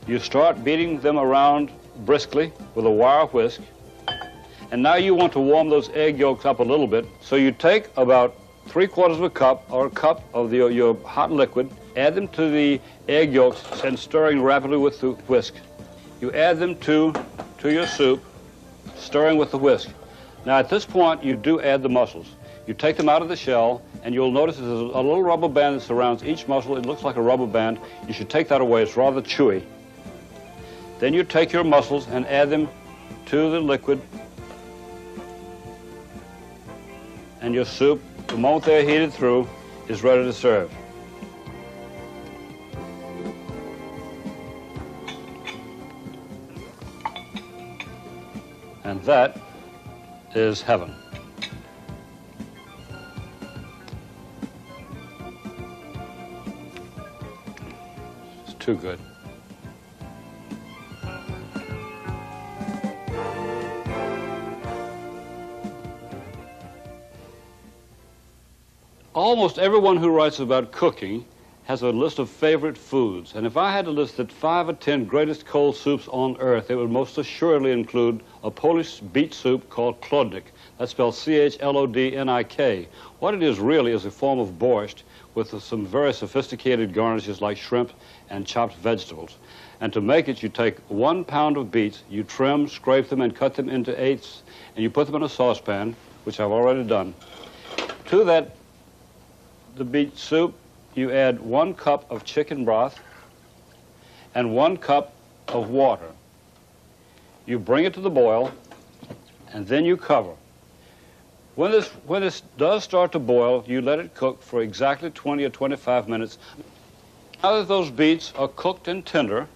You start beating them around briskly with a wire whisk. And now you want to warm those egg yolks up a little bit. So you take about 3/4 of a cup or a cup of your hot liquid, add them to the egg yolks and stirring rapidly with the whisk. You add them to your soup, stirring with the whisk. Now at this point you do add the mussels. You take them out of the shell and you'll notice there's a little rubber band that surrounds each mussel. It looks like a rubber band. You should take that away. It's rather chewy. Then you take your mussels and add them to the liquid, and your soup, the moment they're heated through, is ready to serve. And that is heaven. It's too good. Almost everyone who writes about cooking has a list of favorite foods. And if I had to list the 5 or 10 greatest cold soups on earth, it would most assuredly include a Polish beet soup called chlodnik. That's spelled C-H-L-O-D-N-I-K. What it is really is a form of borscht with some very sophisticated garnishes like shrimp and chopped vegetables. And to make it, you take 1 pound of beets, you trim, scrape them, and cut them into eighths, and you put them in a saucepan, which I've already done. To that, the beet soup, you add 1 cup of chicken broth and 1 cup of water. You bring it to the boil, and then you cover. When this does start to boil, you let it cook for exactly 20 or 25 minutes. Now that those beets are cooked and tender,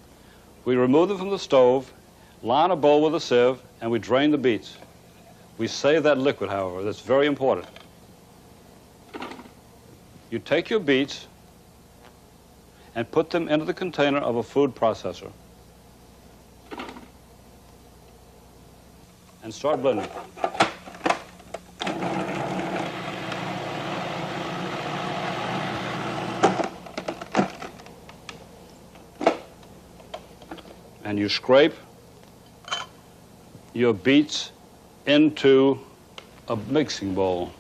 we remove them from the stove, line a bowl with a sieve, and we drain the beets. We save that liquid, however. That's very important. You take your beets and put them into the container of a food processor. and start blending. And you scrape your beets into a mixing bowl.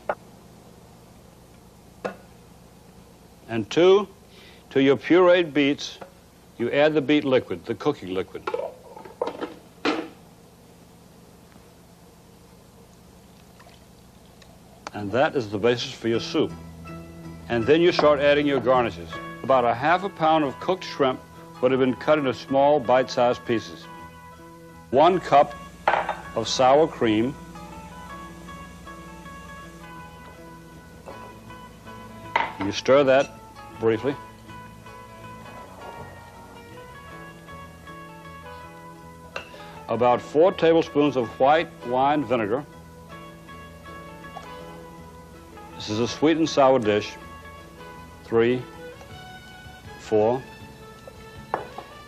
And to your pureed beets, you add the beet liquid, the cooking liquid. And that is the basis for your soup. And then you start adding your garnishes. About a ½ pound of cooked shrimp would have been cut into small, bite-sized pieces. 1 cup of sour cream. You stir that briefly. About 4 tablespoons of white wine vinegar. This is a sweet and sour dish. 3, 4.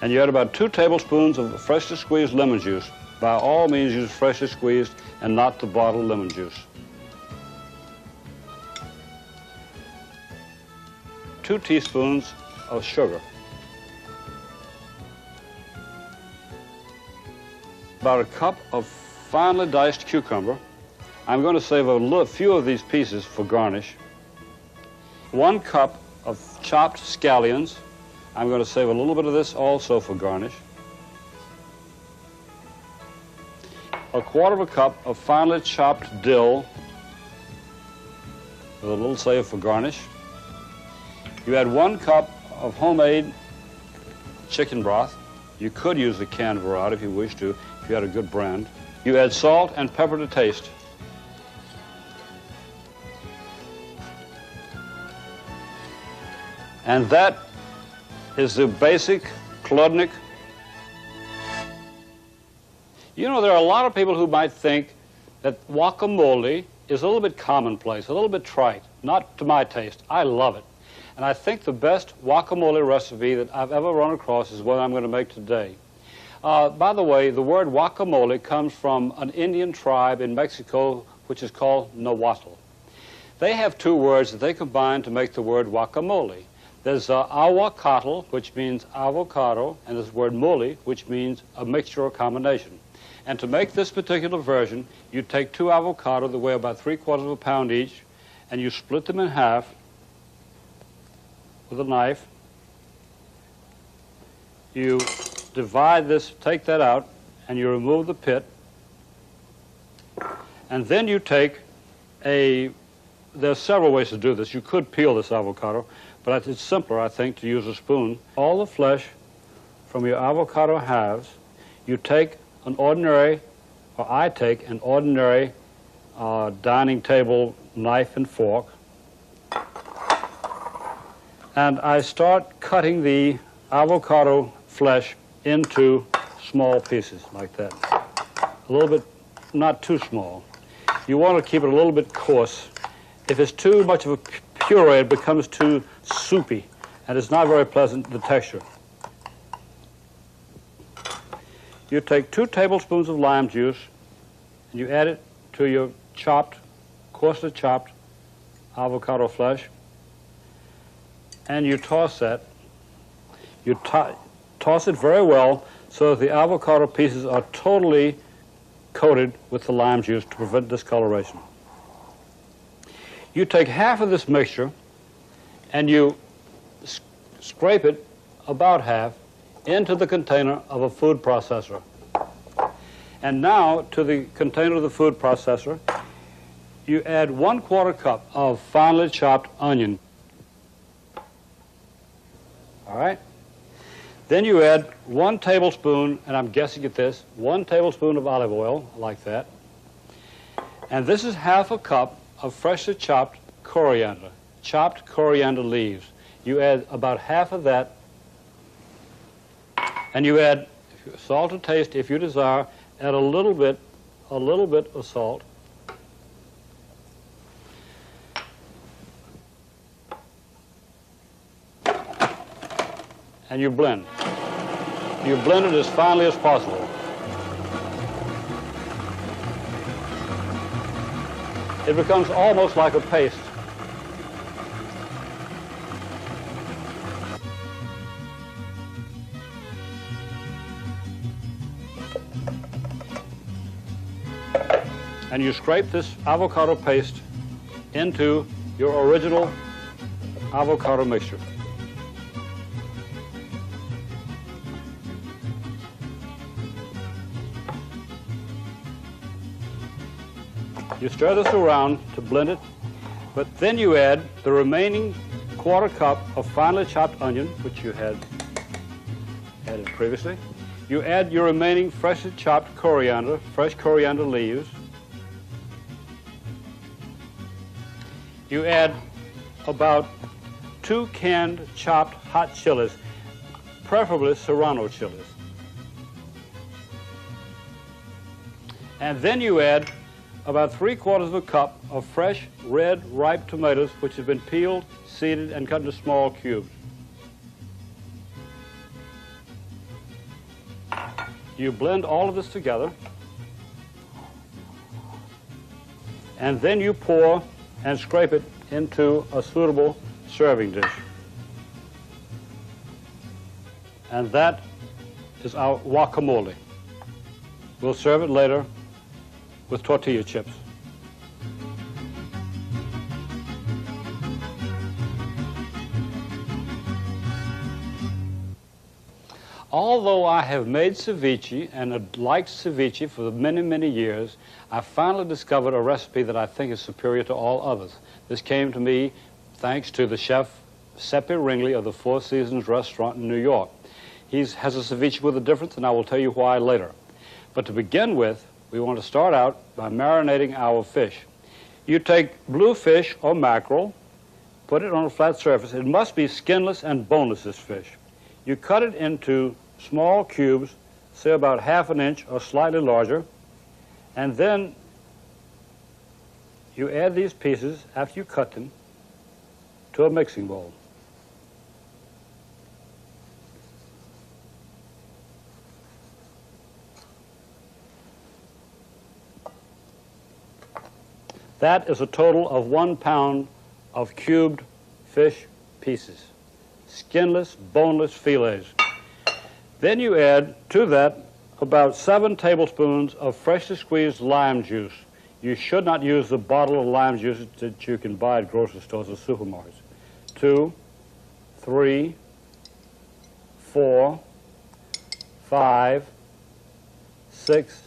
And you add about 2 tablespoons of freshly squeezed lemon juice. By all means, use freshly squeezed and not the bottled lemon juice. 2 teaspoons of sugar. About a cup of finely diced cucumber. I'm going to save a few of these pieces for garnish. 1 cup of chopped scallions. I'm going to save a little bit of this also for garnish. 1/4 cup of finely chopped dill with a little save for garnish. You add 1 cup of homemade chicken broth. You could use the canned variety if you wish to, if you had a good brand. You add salt and pepper to taste. And that is the basic Kludnik. You know, there are a lot of people who might think that guacamole is a little bit commonplace, a little bit trite, not to my taste. I love it. And I think the best guacamole recipe that I've ever run across is what I'm going to make today. By the way, the word guacamole comes from an Indian tribe in Mexico which is called Nahuatl. They have 2 words that they combine to make the word guacamole. There's aguacatl, which means avocado, and there's the word mole, which means a mixture or combination. And to make this particular version, you take 2 avocados that weigh about 3/4 pound each, and you split them in half with a knife. You divide this, take that out, and you remove the pit. And then you take there's several ways to do this. You could peel this avocado, but it's simpler, I think, to use a spoon. All the flesh from your avocado halves, you take an ordinary, or I take an ordinary dining table knife and fork, and I start cutting the avocado flesh into small pieces like that. A little bit, not too small. You want to keep it a little bit coarse. If it's too much of a puree, it becomes too soupy, and it's not very pleasant, the texture. You take 2 tablespoons of lime juice, and you add it to your coarsely chopped avocado flesh, and you toss that. You toss it very well so that the avocado pieces are totally coated with the lime juice to prevent discoloration. You take half of this mixture and you scrape it, about half, into the container of a food processor. And now to the container of the food processor, you add 1/4 cup of finely chopped onion. All right? Then you add 1 tablespoon, and I'm guessing at this, 1 tablespoon of olive oil, like that. And this is half a cup of freshly chopped coriander leaves. You add about half of that, and you add salt to taste if you desire. Add a little bit of salt. And you blend. You blend it as finely as possible. it becomes almost like a paste. And you scrape this avocado paste into your original avocado mixture. You stir this around to blend it, but then you add the remaining quarter cup of finely chopped onion, which you had added previously. You add your remaining freshly chopped coriander, fresh coriander leaves. You add about 2 canned chopped hot chilies, preferably Serrano chilies. And then you add about 3/4 of a cup of fresh red ripe tomatoes, which have been peeled, seeded, and cut into small cubes. You blend all of this together, and then you pour and scrape it into a suitable serving dish. And that is our guacamole. We'll serve it later with tortilla chips. Although I have made ceviche and have liked ceviche for many, many years, I finally discovered a recipe that I think is superior to all others. This came to me thanks to the chef Sepe Ringley of the Four Seasons restaurant in New York. He has a ceviche with a difference, and I will tell you why later. But to begin with, we want to start out by marinating our fish. You take blue fish or mackerel, put it on a flat surface. It must be skinless and boneless, this fish. You cut it into small cubes, say about 1/2 inch or slightly larger, and then you add these pieces, after you cut them, to a mixing bowl. That is a total of 1 pound of cubed fish pieces, skinless, boneless fillets. Then you add to that about 7 tablespoons of freshly squeezed lime juice. You should not use the bottle of lime juice that you can buy at grocery stores or supermarkets. 2, 3, 4, 5, 6,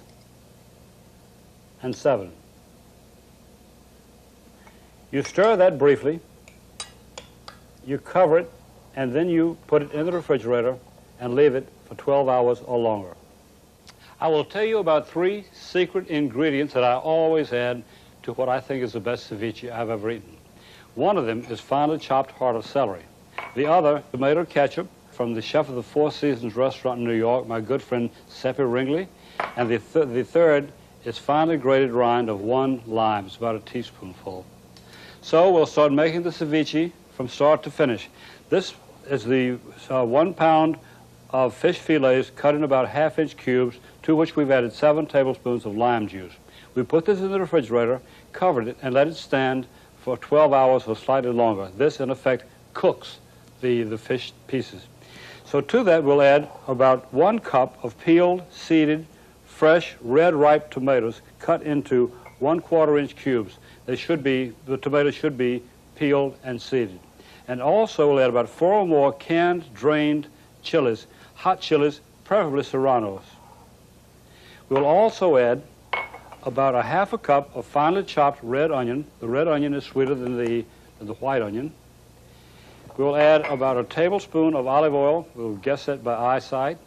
and 7. You stir that briefly, you cover it, and then you put it in the refrigerator and leave it for 12 hours or longer. I will tell you about 3 secret ingredients that I always add to what I think is the best ceviche I've ever eaten. One of them is finely chopped heart of celery. The other, tomato ketchup from the chef of the Four Seasons restaurant in New York, my good friend Sepe Ringley. And the third is finely grated rind of 1 lime. It's about a teaspoonful. So we'll start making the ceviche from start to finish. This is the 1 pound of fish fillets cut in about 1/2 inch cubes, to which we've added 7 tablespoons of lime juice. We put this in the refrigerator, covered it, and let it stand for 12 hours or slightly longer. This, in effect, cooks the fish pieces. So to that, we'll add about 1 cup of peeled, seeded, fresh, red ripe tomatoes cut into 1/4 inch cubes. The tomatoes should be peeled and seeded. And also we'll add about 4 or more canned, drained chilies, hot chilies, preferably Serranos. We'll also add about 1/2 cup of finely chopped red onion. The red onion is sweeter than the white onion. We'll add about a tablespoon of olive oil. We'll guess that by eyesight.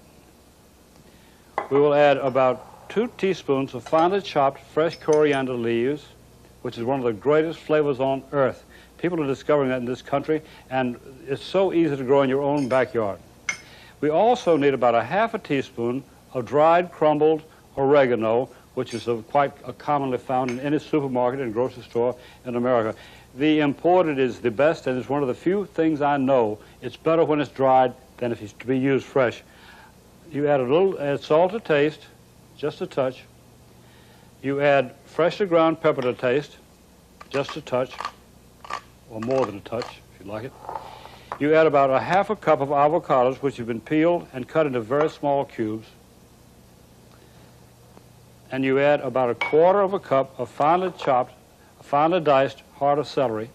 We will add about 2 teaspoons of finely chopped fresh coriander leaves, which is one of the greatest flavors on earth. People are discovering that in this country, and it's so easy to grow in your own backyard. We also need about 1/2 teaspoon of dried crumbled oregano, which is quite commonly found in any supermarket and grocery store in America. The imported is the best, and it's one of the few things I know. It's better when it's dried than if it's to be used fresh. You add add salt to taste, just a touch. You add freshly ground pepper to taste, just a touch, or more than a touch, if you like it. You add about a half a cup of avocados, which have been peeled and cut into very small cubes. And you add about a quarter of a cup of finely chopped, finely diced heart of celery.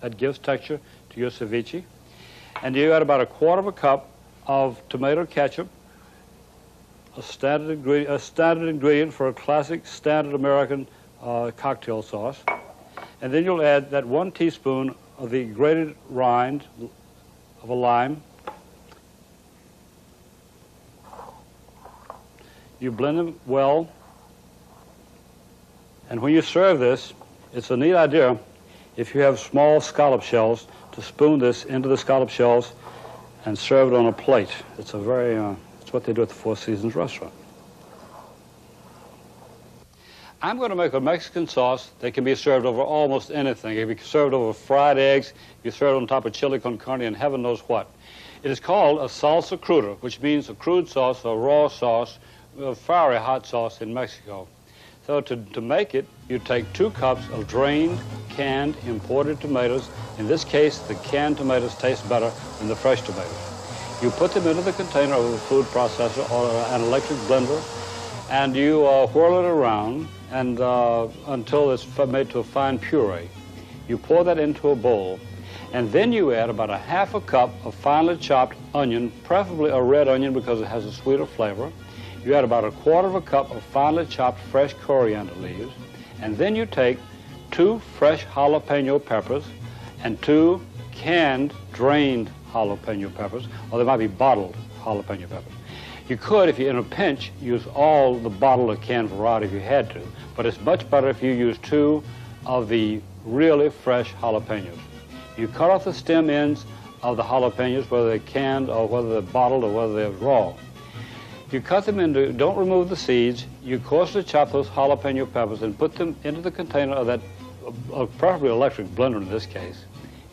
That gives texture to your ceviche. And you add about a quarter of a cup of tomato ketchup, a standard ingredient for a classic standard American cocktail sauce. And then you'll add that 1 teaspoon of the grated rind of a lime. You blend them well. And when you serve this, it's a neat idea, if you have small scallop shells, to spoon this into the scallop shells and serve it on a plate. It's a very, it's what they do at the Four Seasons restaurant. I'm going to make a Mexican sauce that can be served over almost anything. It can be served over fried eggs, you serve it on top of chili con carne and heaven knows what. It is called a salsa cruda, which means a crude sauce, a raw sauce, a fiery hot sauce in Mexico. So to make it, you take 2 cups of drained, canned, imported tomatoes. In this case, the canned tomatoes taste better than the fresh tomatoes. You put them into the container of a food processor or an electric blender, and you whirl it around and until it's made to a fine puree. You pour that into a bowl, and then you add about a half a cup of finely chopped onion, preferably a red onion because it has a sweeter flavor. You add about a quarter of a cup of finely chopped fresh coriander leaves, and then you take 2 fresh jalapeno peppers and 2 canned, drained jalapeno peppers, or they might be bottled jalapeno peppers. You could, if you're in a pinch, use all the bottled or canned variety if you had to, but it's much better if you use 2 of the really fresh jalapenos. You cut off the stem ends of the jalapenos, whether they're canned or whether they're bottled or whether they're raw. You cut them into, don't remove the seeds, you coarsely chop those jalapeno peppers and put them into the container of that, preferably electric blender in this case.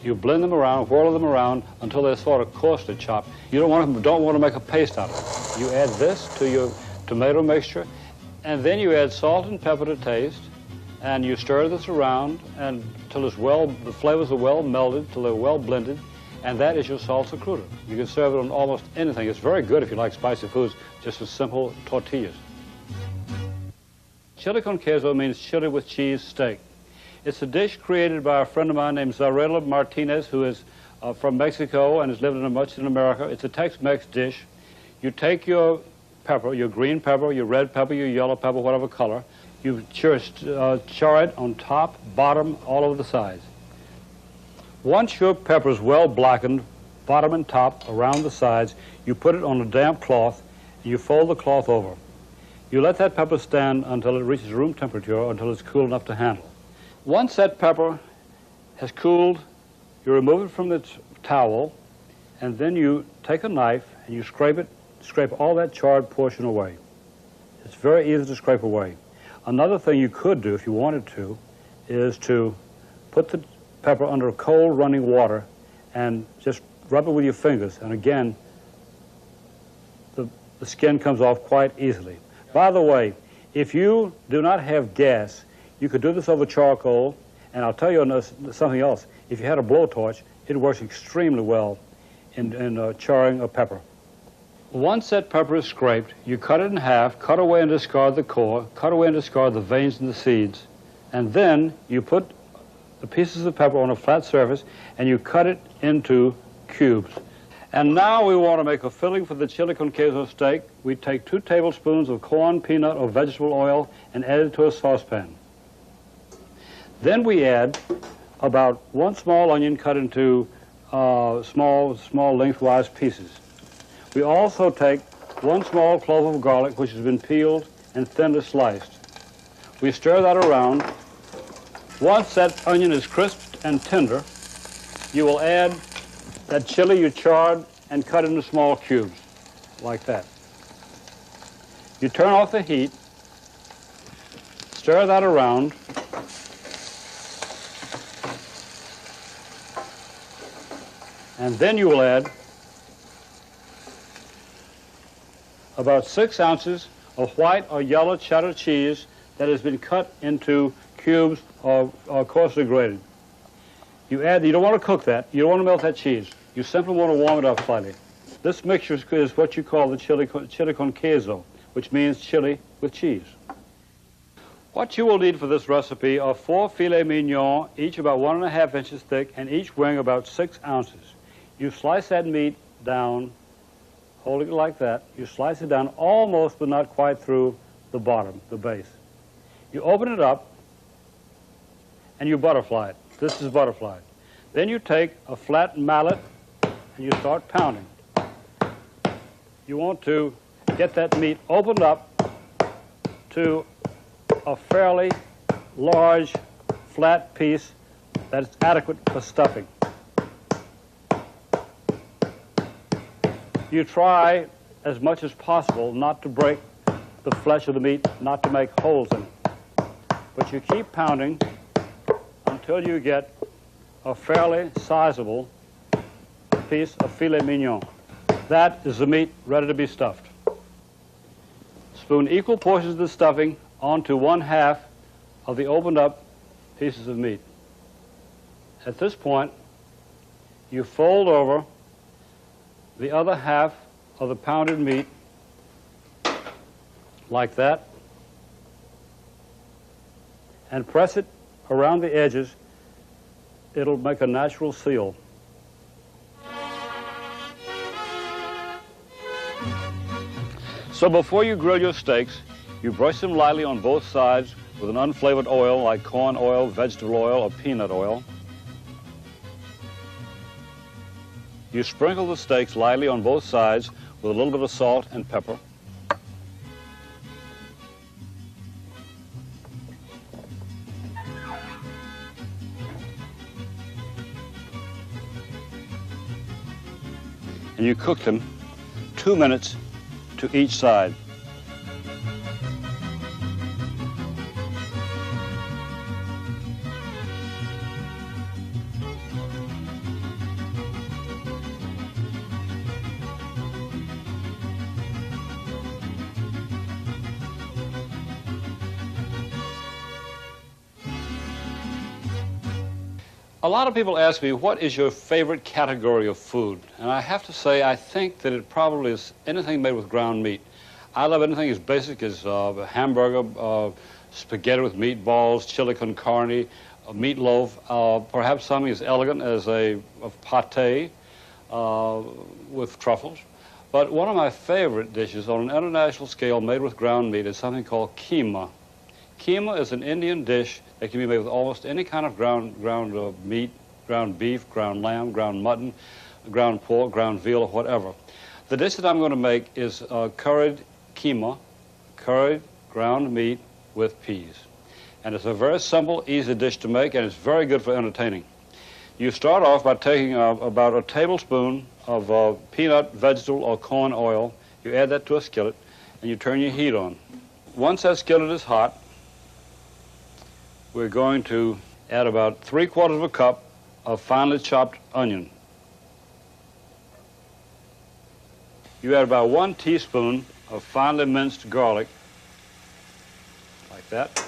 You blend them around, whirl them around until they're sort of coarsely chopped. You don't want to make a paste out of it. You add this to your tomato mixture, and then you add salt and pepper to taste, and you stir this around until the flavors are well melded, till they're well blended, and that is your salsa cruda. You can serve it on almost anything. It's very good if you like spicy foods, just with simple tortillas. Chili con queso means chili with cheese steak. It's a dish created by a friend of mine named Zarela Martinez, who is from Mexico and has lived much in America. It's a Tex-Mex dish. You take your pepper, your green pepper, your red pepper, your yellow pepper, whatever color. You char it on top, bottom, all over the sides. Once your pepper is well blackened, bottom and top, around the sides, you put it on a damp cloth, and you fold the cloth over. You let that pepper stand until it reaches room temperature or until it's cool enough to handle. Once that pepper has cooled, you remove it from the towel, and then you take a knife and you scrape all that charred portion away. It's very easy to scrape away. Another thing you could do if you wanted to is to put the pepper under cold running water and just rub it with your fingers, and again the skin comes off quite easily. By the way, if you do not have gas, you could do this over charcoal, and I'll tell you something else. If you had a blowtorch, it works extremely well in charring a pepper. Once that pepper is scraped, you cut it in half, cut away and discard the core, cut away and discard the veins and the seeds, and then you put the pieces of pepper on a flat surface and you cut it into cubes. And now we want to make a filling for the chili con queso steak. We take 2 tablespoons of corn, peanut, or vegetable oil and add it to a saucepan. Then we add about 1 small onion cut into small lengthwise pieces. We also take 1 small clove of garlic, which has been peeled and thinly sliced. We stir that around. Once that onion is crisp and tender, you will add that chili you charred and cut into small cubes, like that. You turn off the heat, stir that around, and then you will add about 6 ounces of white or yellow cheddar cheese that has been cut into cubes are coarsely grated. You don't want to cook that. You don't want to melt that cheese. You simply want to warm it up slightly. This mixture is what you call the chili con queso, which means chili with cheese. What you will need for this recipe are 4 filet mignon, each about 1½ inches thick, and each weighing about 6 ounces. You slice that meat down, holding it like that. You slice it down almost but not quite through the bottom, the base. You open it up, and you butterfly it. This is butterflied. Then you take a flat mallet, and you start pounding. You want to get that meat opened up to a fairly large, flat piece that's adequate for stuffing. You try as much as possible not to break the flesh of the meat, not to make holes in it. But you keep pounding until you get a fairly sizable piece of filet mignon. That is the meat ready to be stuffed. Spoon equal portions of the stuffing onto 1/2 of the opened up pieces of meat. At this point, you fold over the other half of the pounded meat like that and press it around the edges. It'll make a natural seal. So before you grill your steaks, you brush them lightly on both sides with an unflavored oil like corn oil, vegetable oil, or peanut oil. You sprinkle the steaks lightly on both sides with a little bit of salt and pepper. And you cook them 2 minutes to each side. A lot of people ask me, what is your favorite category of food? And I have to say, I think that it probably is anything made with ground meat. I love anything as basic as a hamburger, spaghetti with meatballs, chili con carne, a meatloaf, perhaps something as elegant as a pate with truffles. But one of my favorite dishes on an international scale made with ground meat is something called keema. Keema is an Indian dish that can be made with almost any kind of ground meat, ground beef, ground lamb, ground mutton, ground pork, ground veal, or whatever. The dish that I'm going to make is curried keema, curried ground meat with peas. And it's a very simple, easy dish to make, and it's very good for entertaining. You start off by taking about a tablespoon of peanut, vegetable, or corn oil. You add that to a skillet, and you turn your heat on. Once that skillet is hot, we're going to add about 3/4 of a cup of finely chopped onion. You add about 1 teaspoon of finely minced garlic, like that.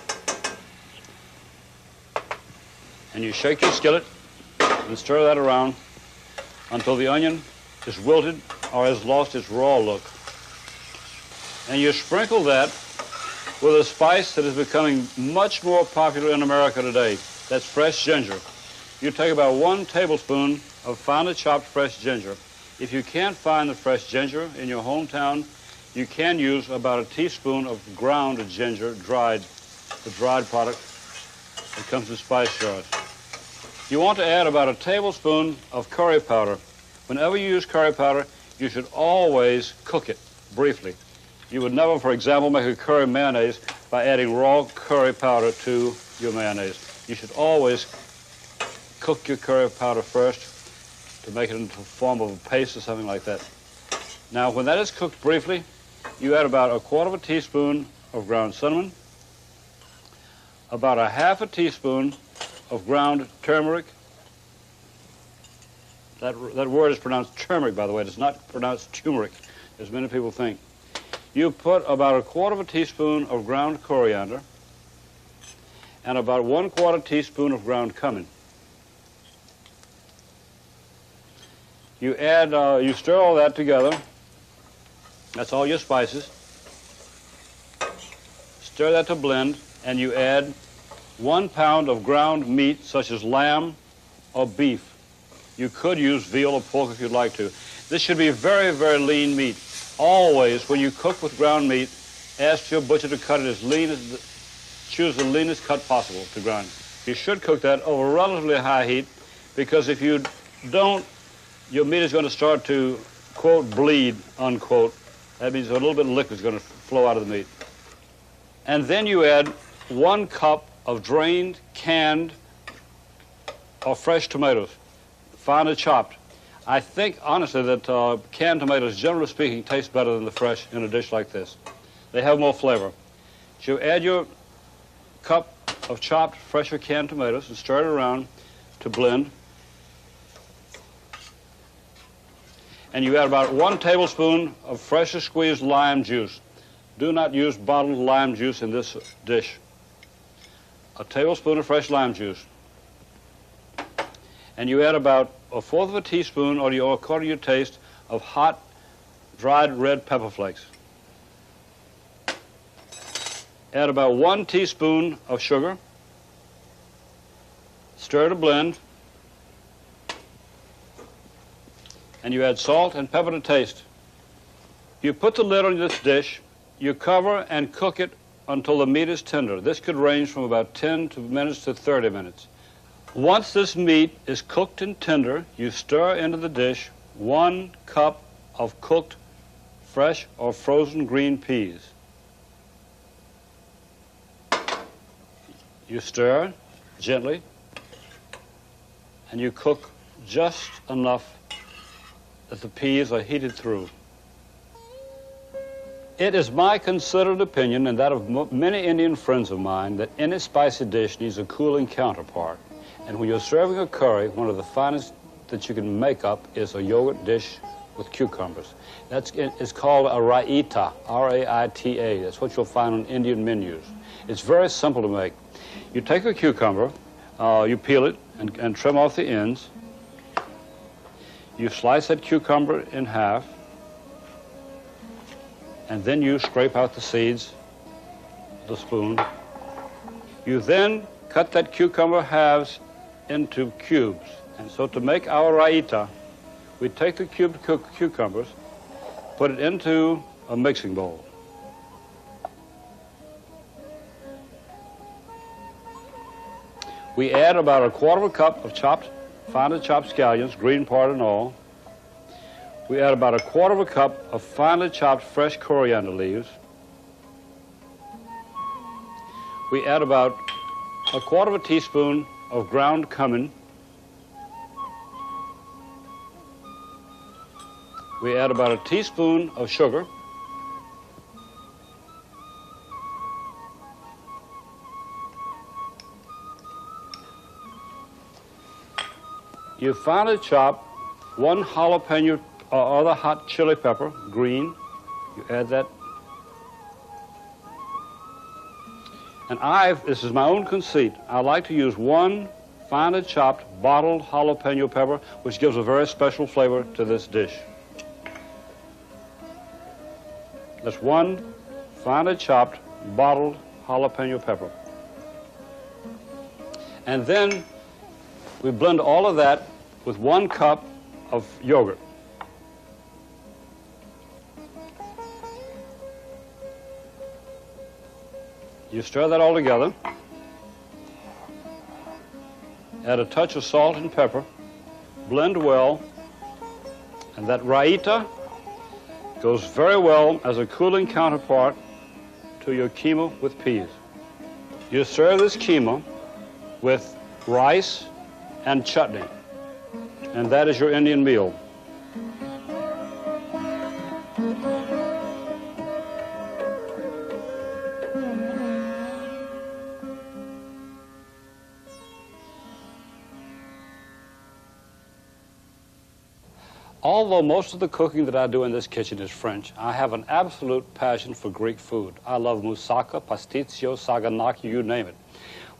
And you shake your skillet and stir that around until the onion is wilted or has lost its raw look. And you sprinkle that with a spice that is becoming much more popular in America today. That's fresh ginger. You take about 1 tablespoon of finely chopped fresh ginger. If you can't find the fresh ginger in your hometown, you can use about a teaspoon of ground ginger, the dried product that comes in spice jars. You want to add about a tablespoon of curry powder. Whenever you use curry powder, you should always cook it briefly. You would never, for example, make a curry mayonnaise by adding raw curry powder to your mayonnaise. You should always cook your curry powder first to make it into the form of a paste or something like that. Now, when that is cooked briefly, you add about 1/4 teaspoon of ground cinnamon, about 1/2 teaspoon of ground turmeric. That word is pronounced turmeric, by the way. It is not pronounced turmeric, as many people think. You put about 1/4 teaspoon of ground coriander, and about 1/4 teaspoon of ground cumin. You add, you stir all that together. That's all your spices. Stir that to blend, and you add 1 pound of ground meat, such as lamb or beef. You could use veal or pork if you'd like to. This should be very, very lean meat. Always, when you cook with ground meat, ask your butcher to cut it as lean as, choose the leanest cut possible to grind. You should cook that over relatively high heat, because if you don't, your meat is going to start to, quote, bleed, unquote. That means a little bit of liquid is going to flow out of the meat. And then you add 1 cup of drained, canned, or fresh tomatoes, finely chopped. I think, honestly, that canned tomatoes, generally speaking, taste better than the fresh in a dish like this. They have more flavor. So you add your cup of chopped, fresh or canned tomatoes and stir it around to blend. And you add about 1 tablespoon of freshly squeezed lime juice. Do not use bottled lime juice in this dish. A tablespoon of fresh lime juice. And you add about 1/4 teaspoon, or according to your taste, of hot, dried red pepper flakes. Add about 1 teaspoon of sugar. Stir to blend. And you add salt and pepper to taste. You put the lid on this dish, you cover and cook it until the meat is tender. This could range from about 10 minutes to 30 minutes. Once this meat is cooked and tender, you stir into the dish 1 cup of cooked fresh or frozen green peas. You stir gently, and you cook just enough that the peas are heated through. It is my considered opinion, and that of many Indian friends of mine, that any spicy dish needs a cooling counterpart. And when you're serving a curry, one of the finest that you can make up is a yogurt dish with cucumbers. It's called a raita, R-A-I-T-A. That's what you'll find on Indian menus. It's very simple to make. You take a cucumber, you peel it and trim off the ends. You slice that cucumber in half, and then you scrape out the seeds with a spoon. You then cut that cucumber halves into cubes. And so to make our raita, we take the cubed cucumbers, put it into a mixing bowl. We add about 1/4 cup of finely chopped scallions, green part and all. We add about 1/4 cup of finely chopped fresh coriander leaves. We add about 1/4 teaspoon of ground cumin. We add about 1 teaspoon of sugar. You finely chop 1 jalapeno or other hot chili pepper, green. You add that. And this is my own conceit, I like to use 1 finely chopped bottled jalapeno pepper, which gives a very special flavor to this dish. That's 1 finely chopped bottled jalapeno pepper. And then we blend all of that with 1 cup of yogurt. You stir that all together. Add a touch of salt and pepper. Blend well. And that raita goes very well as a cooling counterpart to your keema with peas. You serve this keema with rice and chutney. And that is your Indian meal. Although most of the cooking that I do in this kitchen is French, I have an absolute passion for Greek food. I love moussaka, pasticcio, saganaki, you name it.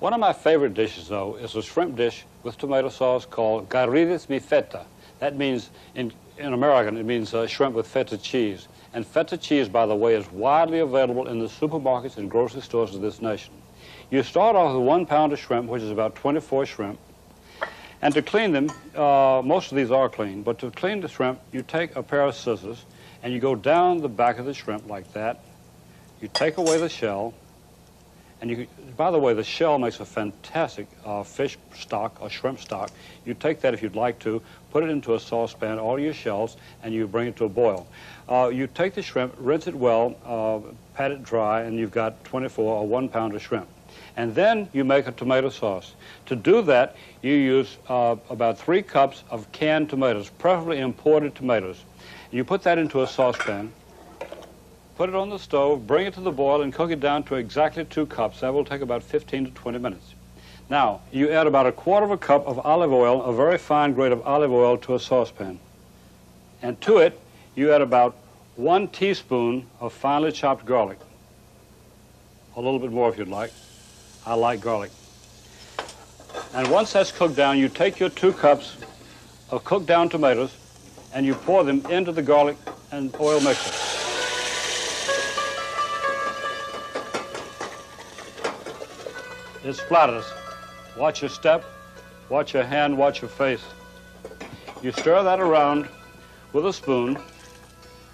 One of my favorite dishes, though, is a shrimp dish with tomato sauce called garrides mi feta. That means, in American, it means shrimp with feta cheese. And feta cheese, by the way, is widely available in the supermarkets and grocery stores of this nation. You start off with 1 pound of shrimp, which is about 24 shrimp. And to clean them, most of these are clean, but to clean the shrimp, you take a pair of scissors and you go down the back of the shrimp like that. You take away the shell. And by the way, the shell makes a fantastic fish stock or shrimp stock. You take that if you'd like to, put it into a saucepan, all your shells, and you bring it to a boil. You take the shrimp, rinse it well, pat it dry, and you've got 24 or 1 pound of shrimp. And then you make a tomato sauce. To do that, you use about 3 cups of canned tomatoes, preferably imported tomatoes. You put that into a saucepan. Put it on the stove, bring it to the boil, and cook it down to exactly 2 cups. That will take about 15 to 20 minutes. Now, you add about 1/4 cup of olive oil, a very fine grade of olive oil, to a saucepan. And to it, you add about 1 teaspoon of finely chopped garlic. A little bit more if you'd like. I like garlic. And once that's cooked down, you take your 2 cups of cooked down tomatoes and you pour them into the garlic and oil mixture. It splatters. Watch your step, watch your hand, watch your face. You stir that around with a spoon,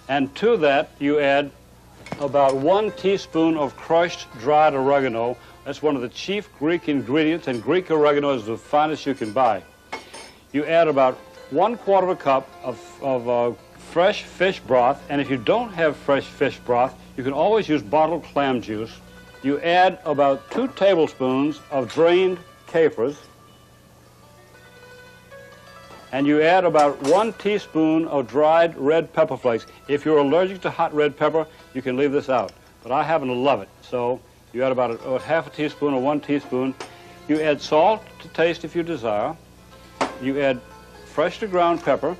and to that you add about 1 teaspoon of crushed dried oregano. That's one of the chief Greek ingredients, and Greek oregano is the finest you can buy. You add about 1/4 cup of fresh fish broth, and if you don't have fresh fish broth, you can always use bottled clam juice. You add about 2 tablespoons of drained capers, and you add about 1 teaspoon of dried red pepper flakes. If you're allergic to hot red pepper, you can leave this out, but I happen to love it. So you add about a 1/2 teaspoon or 1 teaspoon. You add salt to taste if you desire. You add freshly ground pepper,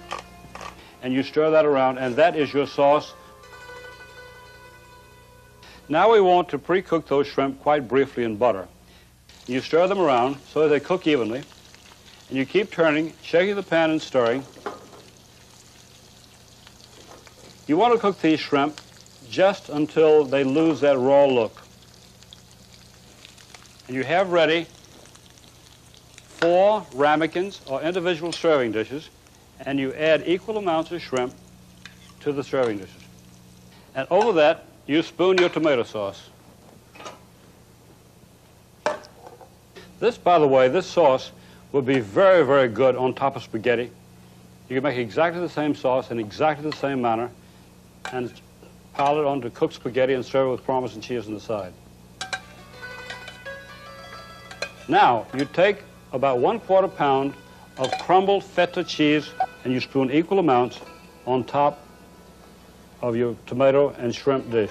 and you stir that around, and that is your sauce. Now we want to pre-cook those shrimp quite briefly in butter. You stir them around so that they cook evenly, and you keep turning, shaking the pan and stirring. You want to cook these shrimp just until they lose that raw look. And you have ready 4 ramekins or individual serving dishes, and you add equal amounts of shrimp to the serving dishes. And over that, you spoon your tomato sauce. This, by the way, this sauce will be very, very good on top of spaghetti. You can make exactly the same sauce in exactly the same manner and pile it onto cooked spaghetti and serve it with Parmesan cheese on the side. Now, you take about 1/4 pound of crumbled feta cheese and you spoon equal amounts on top of your tomato and shrimp dish.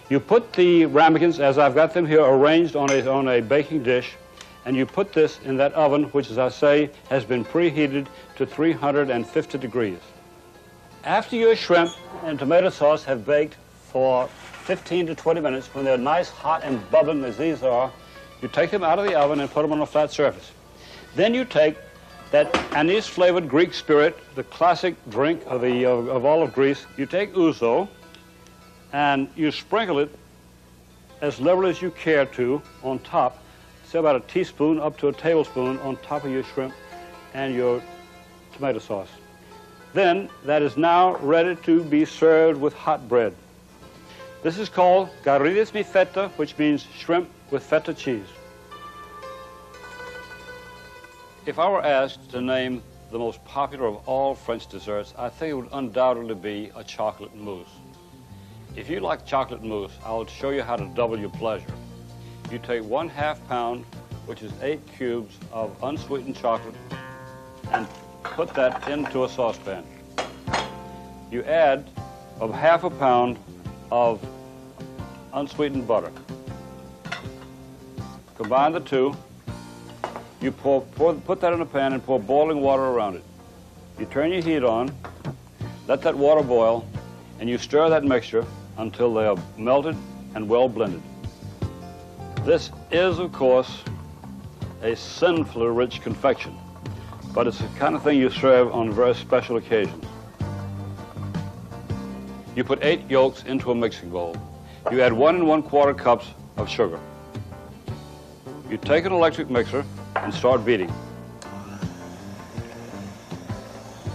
You put the ramekins, as I've got them here, arranged on a baking dish, and you put this in that oven, which, as I say, has been preheated to 350 degrees. After your shrimp and tomato sauce have baked for 15 to 20 minutes, when they're nice, hot, and bubbling as these are, you take them out of the oven and put them on a flat surface. Then you take that anise-flavored Greek spirit, the classic drink of all of Greece. You take ouzo, and you sprinkle it as liberally as you care to on top, say about a teaspoon up to a tablespoon on top of your shrimp and your tomato sauce. Then that is now ready to be served with hot bread. This is called garrides mi feta, which means shrimp with feta cheese. If I were asked to name the most popular of all French desserts, I think it would undoubtedly be a chocolate mousse. If you like chocolate mousse, I'll show you how to double your pleasure. You take 1/2 pound, which is 8 cubes of unsweetened chocolate, and put that into a saucepan. You add 1/2 pound of unsweetened butter. Combine the two. You put that in a pan and pour boiling water around it. You turn your heat on, let that water boil, and you stir that mixture until they are melted and well blended. This is, of course, a sinfully rich confection, but it's the kind of thing you serve on very special occasions. You put 8 yolks into a mixing bowl. You add 1 1/4 cups of sugar. You take an electric mixer and start beating.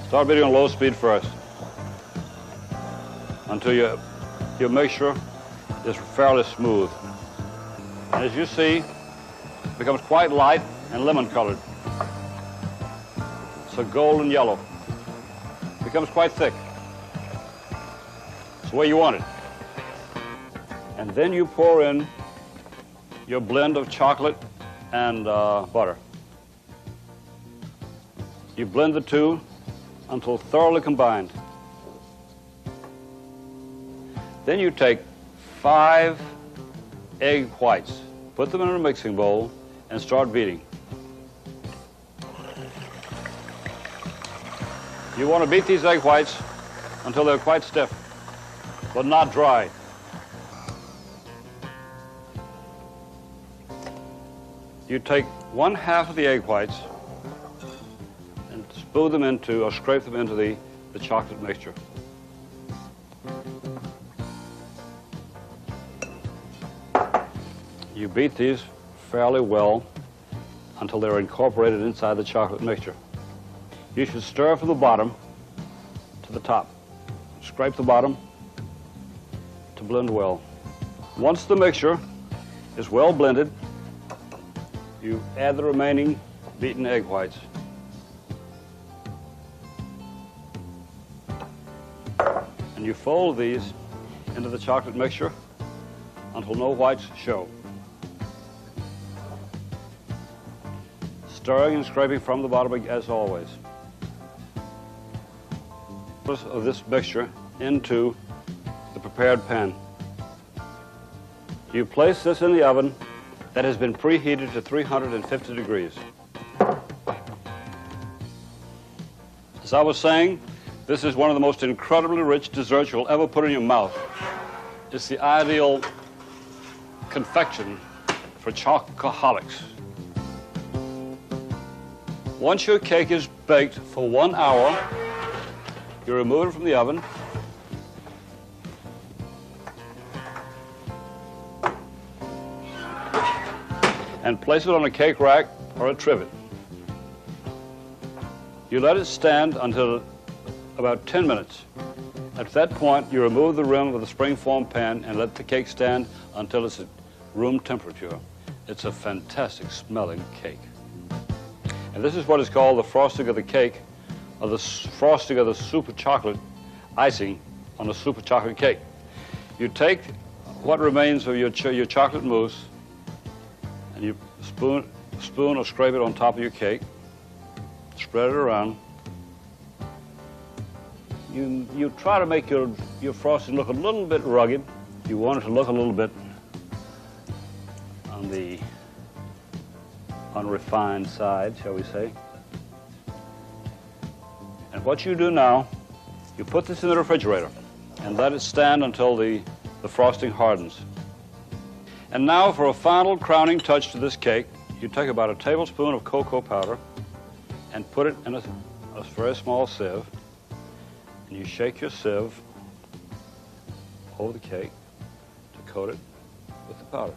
Start beating on low speed first until your mixture is fairly smooth. And as you see, it becomes quite light and lemon-colored. It's a golden yellow. It becomes quite thick. It's the way you want it. And then you pour in your blend of chocolate and butter. You blend the two until thoroughly combined. Then you take 5 egg whites, put them in a mixing bowl, and start beating. You want to beat these egg whites until they're quite stiff, but not dry. You take 1/2 of the egg whites and spoon them into, or scrape them into the chocolate mixture. You beat these fairly well until they're incorporated inside the chocolate mixture. You should stir from the bottom to the top. Scrape the bottom to blend well. Once the mixture is well blended, you add the remaining beaten egg whites. And you fold these into the chocolate mixture until no whites show. Stirring and scraping from the bottom as always. Of this mixture into the prepared pan. You place this in the oven that has been preheated to 350 degrees. As I was saying, this is one of the most incredibly rich desserts you'll ever put in your mouth. It's the ideal confection for chocoholics. Once your cake is baked for 1 hour, you remove it from the oven. And place it on a cake rack or a trivet. You let it stand until about 10 minutes. At that point, you remove the rim of the spring-form pan and let the cake stand until it's at room temperature. It's a fantastic smelling cake. And this is what is called the frosting of the cake, or the frosting of the super chocolate icing on the super chocolate cake. You take what remains of your chocolate mousse and you spoon or scrape it on top of your cake, spread it around. You try to make your frosting look a little bit rugged. You want it to look a little bit on the unrefined side, shall we say. And what you do now, you put this in the refrigerator and let it stand until the frosting hardens. And now for a final crowning touch to this cake, you take about a tablespoon of cocoa powder and put it in a very small sieve. And you shake your sieve over the cake to coat it with the powder.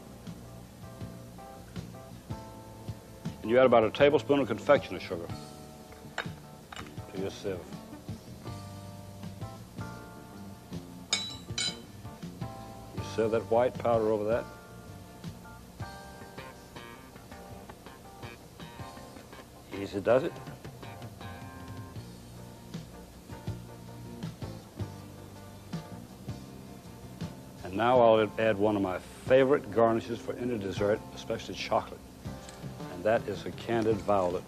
And you add about a tablespoon of confectioner sugar to your sieve. You sieve that white powder over that. Easy does it. And now I'll add one of my favorite garnishes for any dessert, especially chocolate. And that is a candied violet.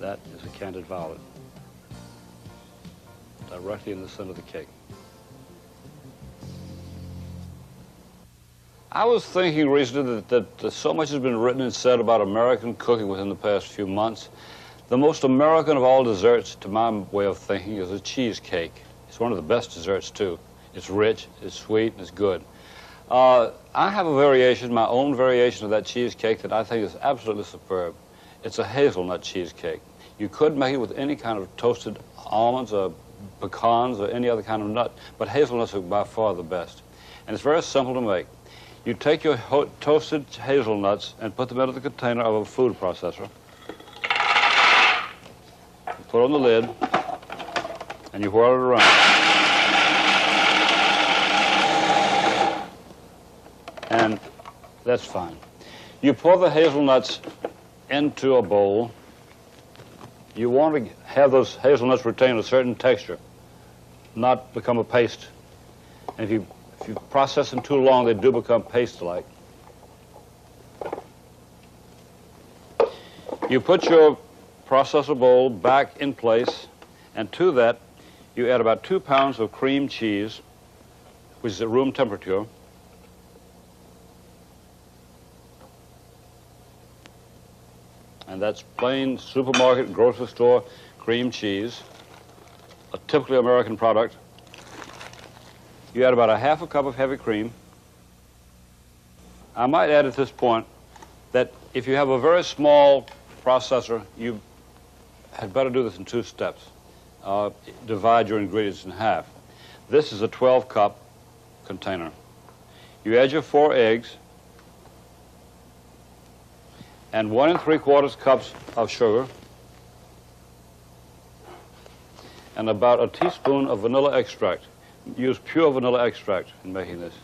That is a candied violet. Directly in the center of the cake. I was thinking recently that so much has been written and said about American cooking within the past few months. The most American of all desserts, to my way of thinking, is a cheesecake. It's one of the best desserts, too. It's rich, it's sweet, and it's good. I have a variation, my own variation of that cheesecake that I think is absolutely superb. It's a hazelnut cheesecake. You could make it with any kind of toasted almonds or pecans or any other kind of nut, but hazelnuts are by far the best. And it's very simple to make. You take your toasted hazelnuts and put them into the container of a food processor. You put on the lid, and you whirl it around. And that's fine. You pour the hazelnuts into a bowl. You want to have those hazelnuts retain a certain texture, not become a paste. And if you process them too long, they do become paste-like. You put your processor bowl back in place, and to that, you add about 2 pounds of cream cheese, which is at room temperature. And that's plain supermarket, grocery store cream cheese, a typically American product. You add about 1/2 cup of heavy cream. I might add at this point that if you have a very small processor, you had better do this in 2 steps. Divide your ingredients in half. This is a 12-cup container. You add your 4 eggs and 1 3/4 cups of sugar and about a teaspoon of vanilla extract. Use pure vanilla extract in making this.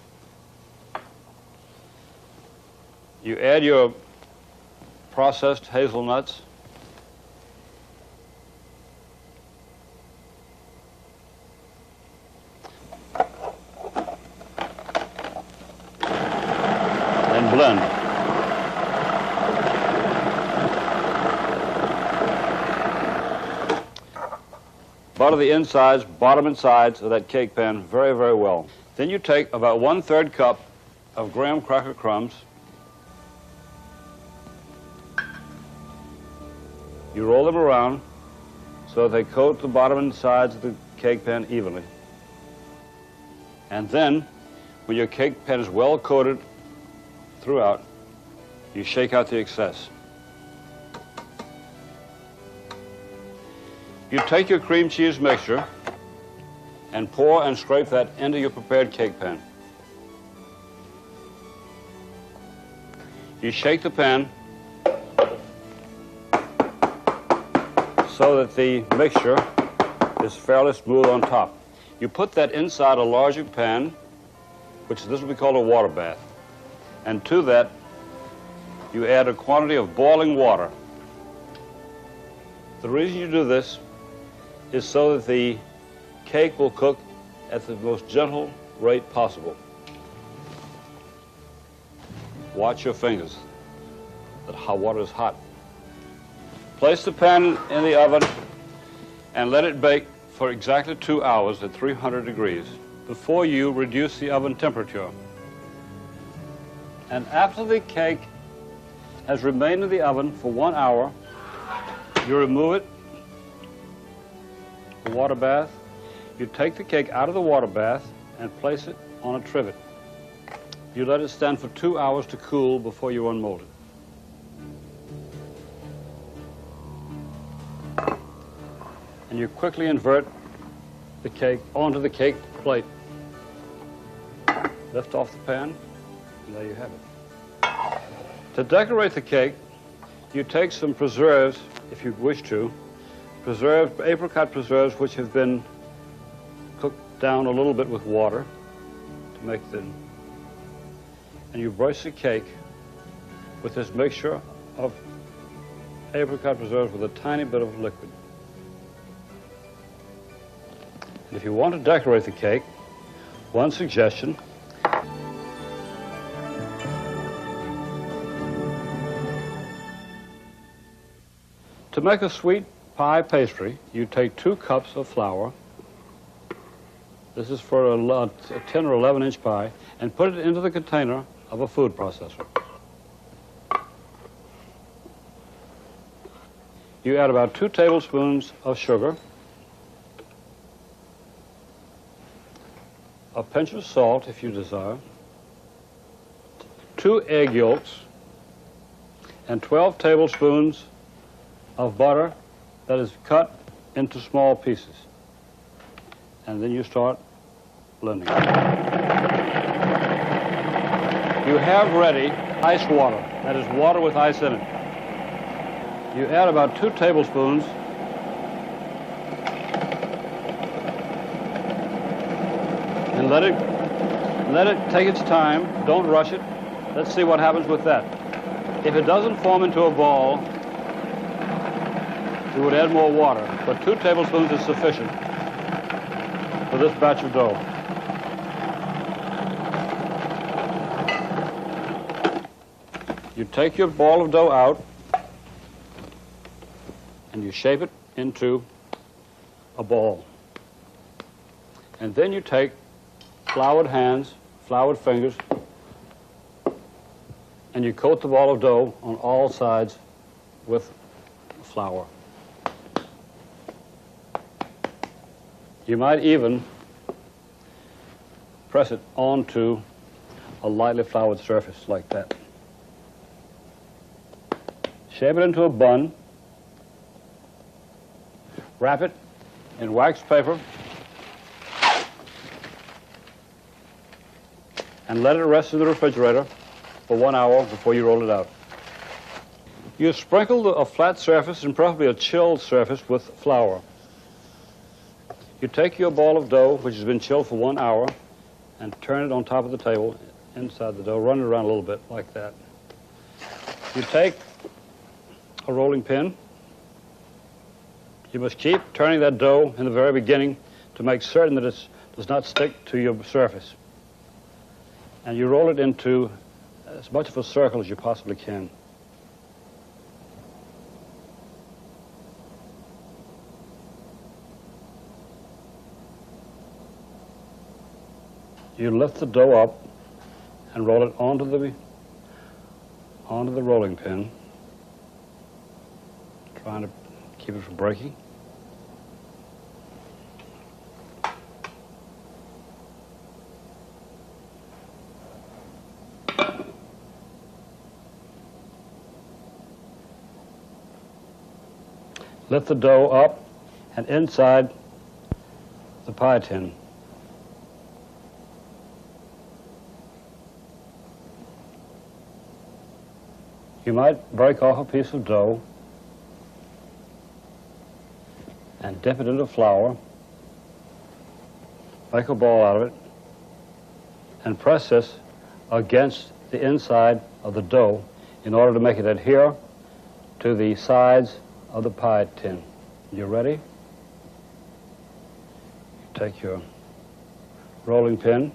You add your processed hazelnuts. And blend. Butter the insides, bottom and sides of that cake pan very, very well. Then you take about 1/3 cup of graham cracker crumbs. You roll them around so they coat the bottom and sides of the cake pan evenly. And then, when your cake pan is well coated throughout, you shake out the excess. You take your cream cheese mixture and pour and scrape that into your prepared cake pan. You shake the pan so that the mixture is fairly smooth on top. You put that inside a larger pan, which this will be called a water bath. And to that, you add a quantity of boiling water. The reason you do this is so that the cake will cook at the most gentle rate possible. Watch your fingers. That hot water is hot. Place the pan in the oven and let it bake for exactly 2 hours at 300 degrees before you reduce the oven temperature. And after the cake has remained in the oven for 1 hour, you remove it, the water bath. You take the cake out of the water bath and place it on a trivet. You let it stand for 2 hours to cool before you unmold it. And you quickly invert the cake onto the cake plate. Lift off the pan, and there you have it. To decorate the cake, you take some preserves, if you wish to, apricot preserves which have been cooked down a little bit with water to make them. And you brush the cake with this mixture of apricot preserves with a tiny bit of liquid. And if you want to decorate the cake, one suggestion: to make a sweet pie pastry, you take 2 cups of flour. This is for a 10 or 11-inch pie, and put it into the container of a food processor. You add about 2 tablespoons of sugar, a pinch of salt if you desire, 2 egg yolks and 12 tablespoons of butter that is cut into small pieces. And then you start blending. You have ready ice water. That is water with ice in it. You add about 2 tablespoons and let it take its time. Don't rush it. Let's see what happens with that. If it doesn't form into a ball, we would add more water, but 2 tablespoons is sufficient for this batch of dough. You take your ball of dough out and you shape it into a ball. And then you take floured hands, floured fingers, and you coat the ball of dough on all sides with flour. You might even press it onto a lightly floured surface like that. Shape it into a bun. Wrap it in wax paper and let it rest in the refrigerator for 1 hour before you roll it out. You sprinkle a flat surface and preferably a chilled surface with flour. You take your ball of dough, which has been chilled for 1 hour, and turn it on top of the table inside the dough. Run it around a little bit like that. You take a rolling pin. You must keep turning that dough in the very beginning to make certain that it does not stick to your surface. And you roll it into as much of a circle as you possibly can. You lift the dough up and roll it onto the rolling pin, trying to keep it from breaking. Lift the dough up and inside the pie tin. You might break off a piece of dough and dip it into flour, make a ball out of it, and press this against the inside of the dough in order to make it adhere to the sides of the pie tin. You ready? You take your rolling pin,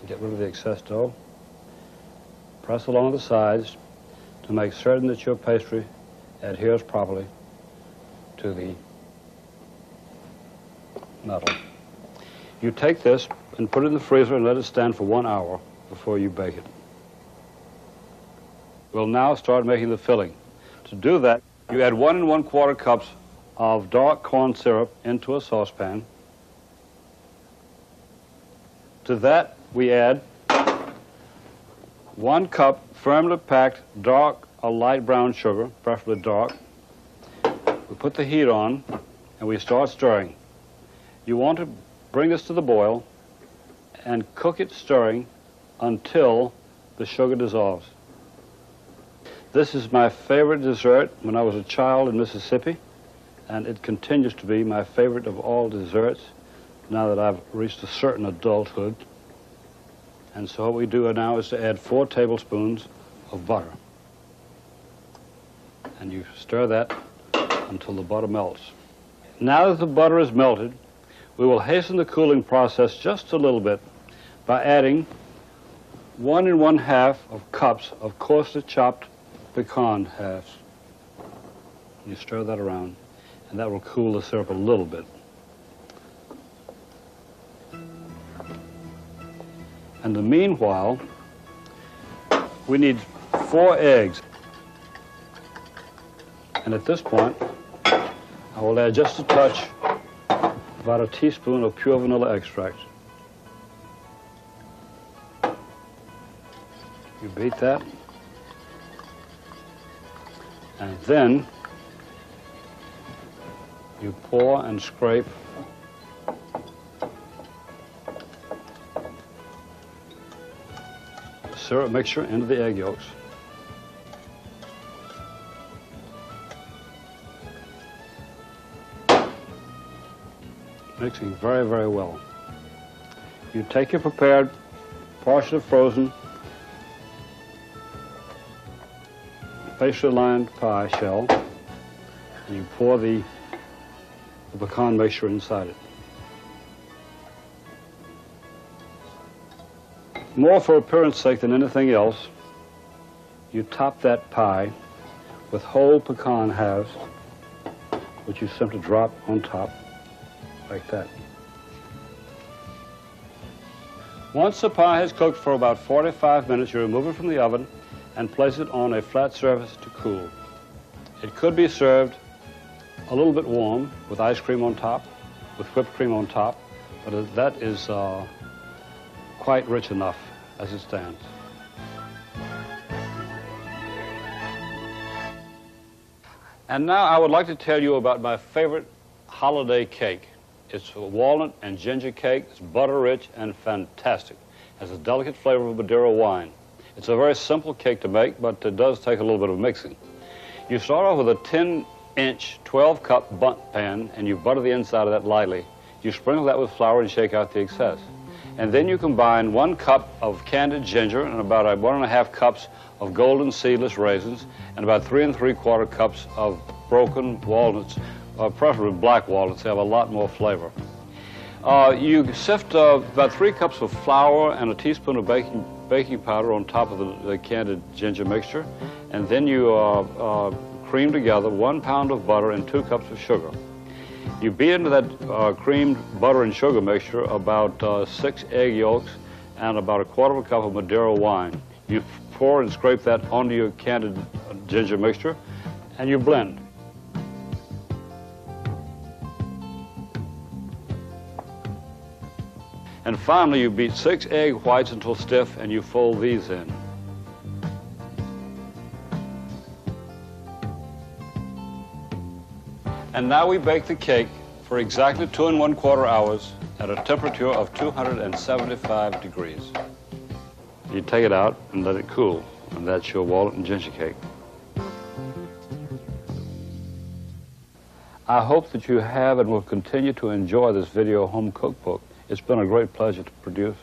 get rid of the excess dough, press along the sides to make certain that your pastry adheres properly to the metal. You take this and put it in the freezer and let it stand for 1 hour before you bake it. We'll now start making the filling. To do that, you add 1 1/4 cups of dark corn syrup into a saucepan. To that, we add 1 cup firmly packed dark or light brown sugar, preferably dark. We put the heat on and we start stirring. You want to bring this to the boil and cook it stirring until the sugar dissolves. This is my favorite dessert when I was a child in Mississippi, and it continues to be my favorite of all desserts now that I've reached a certain adulthood. And so what we do now is to add 4 tablespoons of butter. And you stir that until the butter melts. Now that the butter is melted, we will hasten the cooling process just a little bit by adding 1 1/2 cups of coarsely chopped pecan halves. You stir that around, and that will cool the syrup a little bit. And in the meanwhile, we need 4 eggs. And at this point, I will add just a touch, about a teaspoon of pure vanilla extract. You beat that. And then you pour and scrape the syrup mixture into the egg yolks. Mixing very, very well. You take your prepared, partially frozen, pastry-lined pie shell, and you pour the pecan mixture inside it. More for appearance sake than anything else, you top that pie with whole pecan halves, which you simply drop on top, like that. Once the pie has cooked for about 45 minutes, you remove it from the oven and place it on a flat surface to cool. It could be served a little bit warm with ice cream on top, with whipped cream on top, but that is quite rich enough as it stands. And now I would like to tell you about my favorite holiday cake. It's a walnut and ginger cake. It's butter rich and fantastic. It has a delicate flavor of Madeira wine. It's a very simple cake to make, but it does take a little bit of mixing. You start off with a 10-inch, 12-cup bundt pan, and you butter the inside of that lightly. You sprinkle that with flour and shake out the excess. And then you combine 1 cup of candied ginger and about 1.5 cups of golden seedless raisins and about 3 3/4 cups of broken walnuts, preferably black walnuts. They have a lot more flavor. You sift about 3 cups of flour and a teaspoon of baking powder on top of the candied ginger mixture, and then you cream together 1 pound of butter and 2 cups of sugar. You beat into that creamed butter and sugar mixture about 6 egg yolks and about 1/4 cup of Madeira wine. You pour and scrape that onto your candied ginger mixture, and you blend. And finally, you beat 6 egg whites until stiff, and you fold these in. And now we bake the cake for exactly 2 1/4 hours at a temperature of 275 degrees. You take it out and let it cool, and that's your walnut and ginger cake. I hope that you have and will continue to enjoy this video home cookbook. It's been a great pleasure to produce.